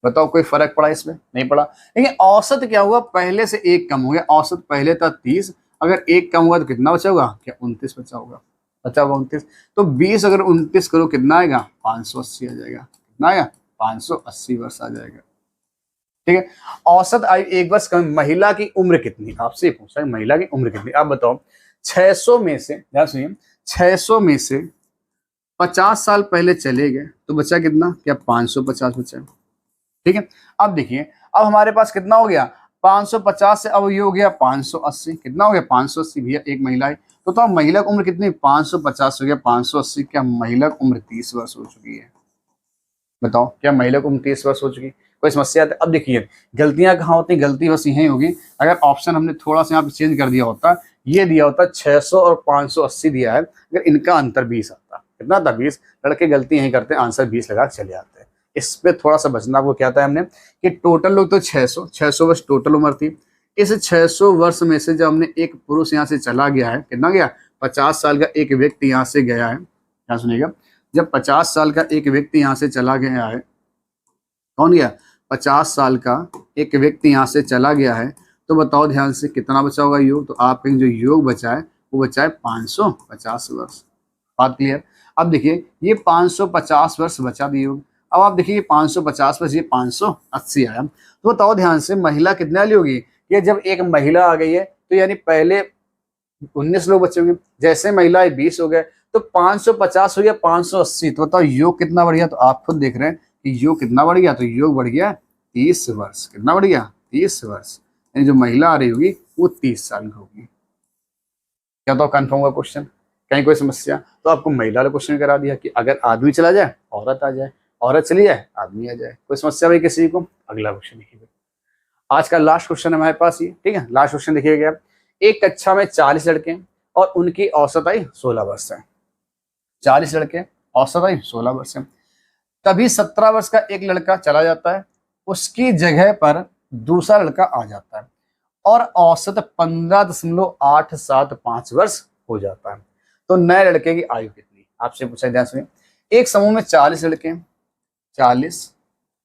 A: बताओ कोई फर्क पड़ा इसमें, नहीं पड़ा। लेकिन औसत क्या हुआ, पहले से एक कम हो गया, औसत पहले था 30, अगर एक कम हुआ तो कितना बचा होगा, क्या 29 बचा होगा, 29। तो 20 अगर 29 करो कितना आएगा, 580 आ जाएगा, कितना आएगा, 580 वर्ष आ जाएगा। ठीक है, औसत आयु 1 वर्ष कम। महिला की उम्र कितनी, आपसे पूछा है महिला की उम्र कितनी, आप बताओ। 600 में से, ध्यान सुनिए, 600 में से 50 साल पहले चले गए तो बचा कितना, क्या 550 बचा। ठीक है, अब देखिए, अब हमारे पास कितना हो गया, 550 से अब ये हो गया 580, कितना हो गया 580, भैया एक महिला है, तो महिला की उम्र कितनी, 550 हो गया 580, क्या महिला की उम्र 30 वर्ष हो चुकी है? बताओ, क्या महिला की उम्र 30 वर्ष हो चुकी, कोई समस्या है? अब देखिए गलतियां कहाँ होती, गलती बस यही होगी, अगर ऑप्शन हमने थोड़ा सा यहाँ पे चेंज कर दिया होता, ये दिया होता 600 और 580 दिया है, अगर इनका अंतर 20 आता, कितना था 20, लड़के गलती यही करते हैं, आंसर 20 लगा चले आते हैं। इस पे थोड़ा सा बचना, आपको क्या था हमने कि टोटल लोग तो 600 वर्ष टोटल उम्र थी, इस 600 वर्ष में से जब हमने एक पुरुष यहाँ से चला गया है, कितना गया, 50 साल का एक व्यक्ति यहाँ से गया है, क्या सुनिएगा, जब 50 साल का एक व्यक्ति यहाँ से चला गया है, कौन गया, 50 साल का एक व्यक्ति यहाँ से चला गया है, तो बताओ ध्यान से कितना बचा होगा योग, तो आप कहेंगे जो योग बचा है वो बचा है 550 वर्ष। बात क्लियर? अब देखिए ये 550 वर्ष बचा दिए योग, अब आप देखिए 550 वर्ष, ये 580 आया, तो बताओ ध्यान से महिला कितने वाली होगी, ये जब एक महिला आ गई है तो यानी पहले 19 लोग बचे होंगे, जैसे महिला 20 हो गए तो 550 हो गया 580, तो बताओ योग कितना बढ़िया, तो आप खुद देख रहे हैं कि योग कितना बढ़ गया, तो योग बढ़ गया 30 वर्ष। कितना बढ़ गया, 30 वर्ष। यानी जो महिला आ रही होगी वो 30 साल की होगी। क्या तो कंफर्म हुआ क्वेश्चन? कहीं कोई समस्या? तो आपको महिला वाला क्वेश्चन करा दिया कि अगर आदमी चला जाए औरत आ जाए, औरत चली जाए आदमी आ जाए। कोई समस्या भाई किसी को? अगला क्वेश्चन देखिए, आज का लास्ट क्वेश्चन हमारे पास ये, ठीक है। लास्ट क्वेश्चन देखिएगा, एक कक्षा में 40 लड़के और उनकी औसत आयु 16 वर्ष है। 40 लड़के, औसत आयु 16 वर्ष है। तभी 17 वर्ष का एक लड़का चला जाता है, उसकी जगह पर दूसरा लड़का आ जाता है और औसत 15.875 वर्ष हो जाता है। तो नए लड़के की आयु कितनी? आपसे पूछा, ध्यान सुनिए। एक समूह में 40 लड़के हैं, 40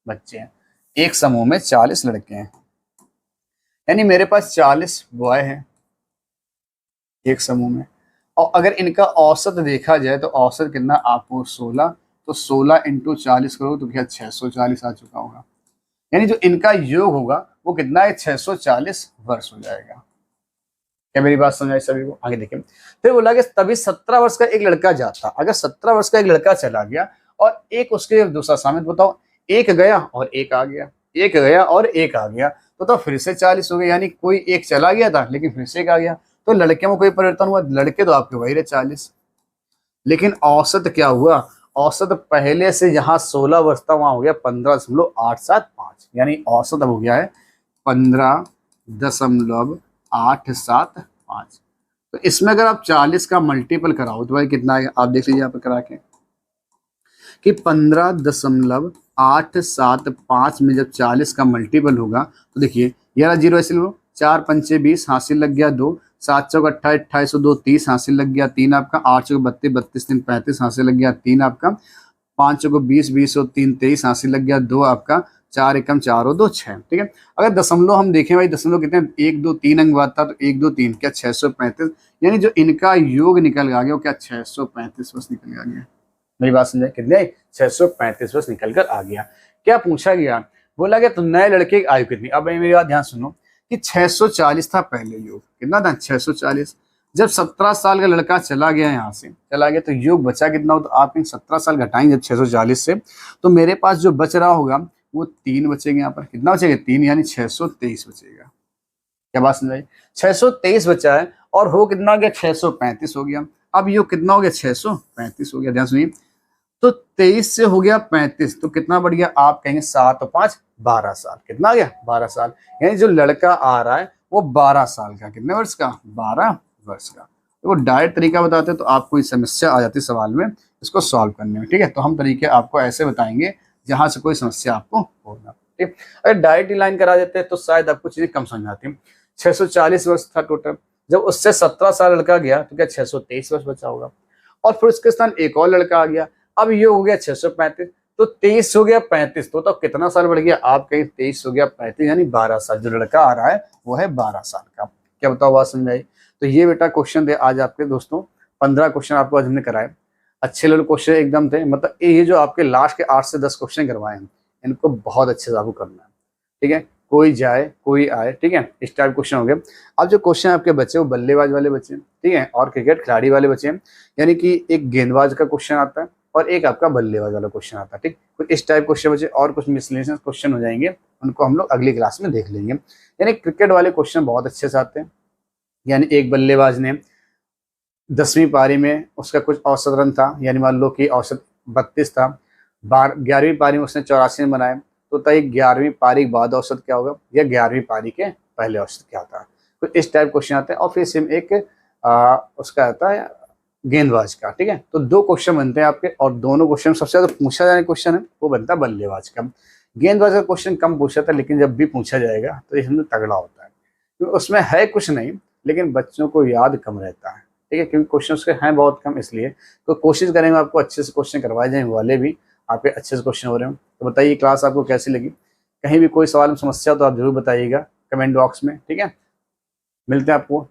A: बच्चे हैं। एक समूह में 40 लड़के हैं, यानी मेरे पास 40 बॉय हैं एक समूह में, और अगर इनका औसत देखा जाए तो औसत कितना आपको 16, तो 16 इंटू 40 करो तो क्या 640 आ चुका होगा। यानी जो इनका योग होगा वो कितना है, 640 वर्ष हो जाएगा। क्या मेरी बात समझ आई सभी को? आगे देखिए, फिर बोला कि तभी 17 वर्ष का एक लड़का जाता। अगर 17 वर्ष का एक लड़का चला गया और एक उसके दूसरा शामिल, बताओ, एक गया और एक आ गया, एक गया और एक आ गया, तो फिर से 40 हो गए। यानी कोई एक चला गया था लेकिन फिर से एक आ गया, तो लड़के में कोई परिवर्तन हुआ? लड़के तो आपके वही रहे 40, लेकिन औसत क्या हुआ? औसत पहले से जहां 16 वर्ष था वहां हो गया 15.875, यानी औसत अब हो गया है 15.875। तो इसमें अगर आप 40 का मल्टीपल कराओ तो भाई कितना है, आप देख लीजिए यहाँ पर करा के कि 15.875 में जब 40 का मल्टीपल होगा तो देखिए, यार जीरो ऐसे लो, 4 पंचे 20, हासिल लग गया 2, 7 चौक 28, 28 2 30, हासिल लग गया 3 आपका, 8 चौक 32, 32 3 35, हासिल लग गया 3 आपका, 5 चौक 20, 20 और 3 23, हासिल लग गया 2 आपका, 4 एकम 4 और 2 6। ठीक है, अगर दशमलव हम देखें भाई, दशमलव कितने, 1 2 3 अंक बात था, तो 1 2 3 क्या 635, यानी जो इनका योग निकल गया वो क्या 635 वर्ष निकल गया। मेरी बात समझे? कितने? 635 वर्ष निकल कर आ गया। क्या पूछा गया? बोला गया तो नए लड़के की आयु कितनी? अब मेरी बात ध्यान सुनो कि 640 था पहले योग, कितना था 640। जब 17 साल का लड़का चला गया, यहाँ से चला गया, तो योग बचा कितना हो, तो आप इन 17 साल घटाएंगे जब 640 से, तो मेरे पास जो बच रहा होगा वो 3 बचेंगे। यहाँ पर कितना बचेगा? 3, यानी 623 बचेगा। क्या बात समझ आई? 623 बचा है और हो कितना हो गया? 635 हो गया। अब योग कितना हो गया? 635 हो गया। ध्यान सुनिए, तो 23 से हो गया 35, तो कितना बढ़ गया? आप कहेंगे 7 और 5 12 साल। कितना आ गया? 12 साल। यानी जो लड़का आ रहा है वो 12 साल का, कितने वर्ष का? 12 वर्ष का। तो वो डायरेक्ट तरीका बताते हैं तो आपको समस्या आ जाती है सवाल में इसको सॉल्व करने में। ठीक है, तो हम तरीके आपको ऐसे बताएंगे जहां से कोई समस्या आपको हो ना। ठीक, अगर डायरेक्ट लाइन करा देते हैं तो शायद आपको चीजें कम समझ आती है। 640 वर्ष था टोटल, जब उससे 17 साल लड़का गया तो क्या 623 वर्ष बचा होगा, और फिर उसके स्थान एक और लड़का आ गया। अब ये हो गया 635, तो 23 हो गया 35, तो कितना साल बढ़ गया? आप कहीं 23 हो गया 35, यानी 12 साल। जो लड़का आ रहा है वो है 12 साल का। क्या बताओ, बात समझ आई? तो ये बेटा क्वेश्चन थे आज आपके दोस्तों, 15 क्वेश्चन आपको आज हमने कराए। अच्छे लेवल क्वेश्चन एकदम थे, मतलब ये जो आपके लास्ट के 8 से 10 क्वेश्चन करवाए हैं इनको बहुत अच्छे से आपको करना है। ठीक है, कोई जाए कोई आए। ठीक है, इस टाइप क्वेश्चन हो गए। अब जो क्वेश्चन आपके बच्चे वो बल्लेबाज वाले बच्चे, ठीक है, और क्रिकेट खिलाड़ी वाले बच्चे, यानी कि एक गेंदबाज का क्वेश्चन आता है और एक आपका बल्लेबाज वाला क्वेश्चन आता है। ठीक, कुछ इस टाइप क्वेश्चन बचे और कुछ मिसलेनियस क्वेश्चन हो जाएंगे, उनको हम लोग अगली क्लास में देख लेंगे। यानी क्रिकेट वाले क्वेश्चन बहुत अच्छे से आते हैं। यानी एक बल्लेबाज ने 10वीं पारी में उसका कुछ औसत रन था, यानी मान लो कि औसत 32 था, 11वीं पारी में उसने 84 रन बनाए, तो तय 11वीं पारी के बाद औसत क्या होगा या 11वीं पारी के पहले औसत क्या था। तो इस टाइप क्वेश्चन आते हैं। और फिर सेम एक उसका आता है गेंदबाज का। ठीक है, तो 2 क्वेश्चन बनते हैं आपके, और दोनों क्वेश्चन सबसे ज्यादा पूछा जाने क्वेश्चन है वो बनता है बल्लेबाज का। गेंदबाज का क्वेश्चन कम पूछा था, लेकिन जब भी पूछा जाएगा तो इसमें तगड़ा होता है, क्योंकि उसमें है कुछ नहीं लेकिन बच्चों को याद कम रहता है। ठीक है, क्योंकि क्वेश्चन उसके हैं बहुत कम, इसलिए तो कोशिश करेंगे आपको अच्छे से क्वेश्चन करवाए जाए, वाले भी आपके अच्छे से क्वेश्चन हो रहे हो। तो बताइए क्लास आपको कैसी लगी? कहीं भी कोई सवाल में समस्या तो आप जरूर बताइएगा कमेंट बॉक्स में। ठीक है, मिलते हैं आपको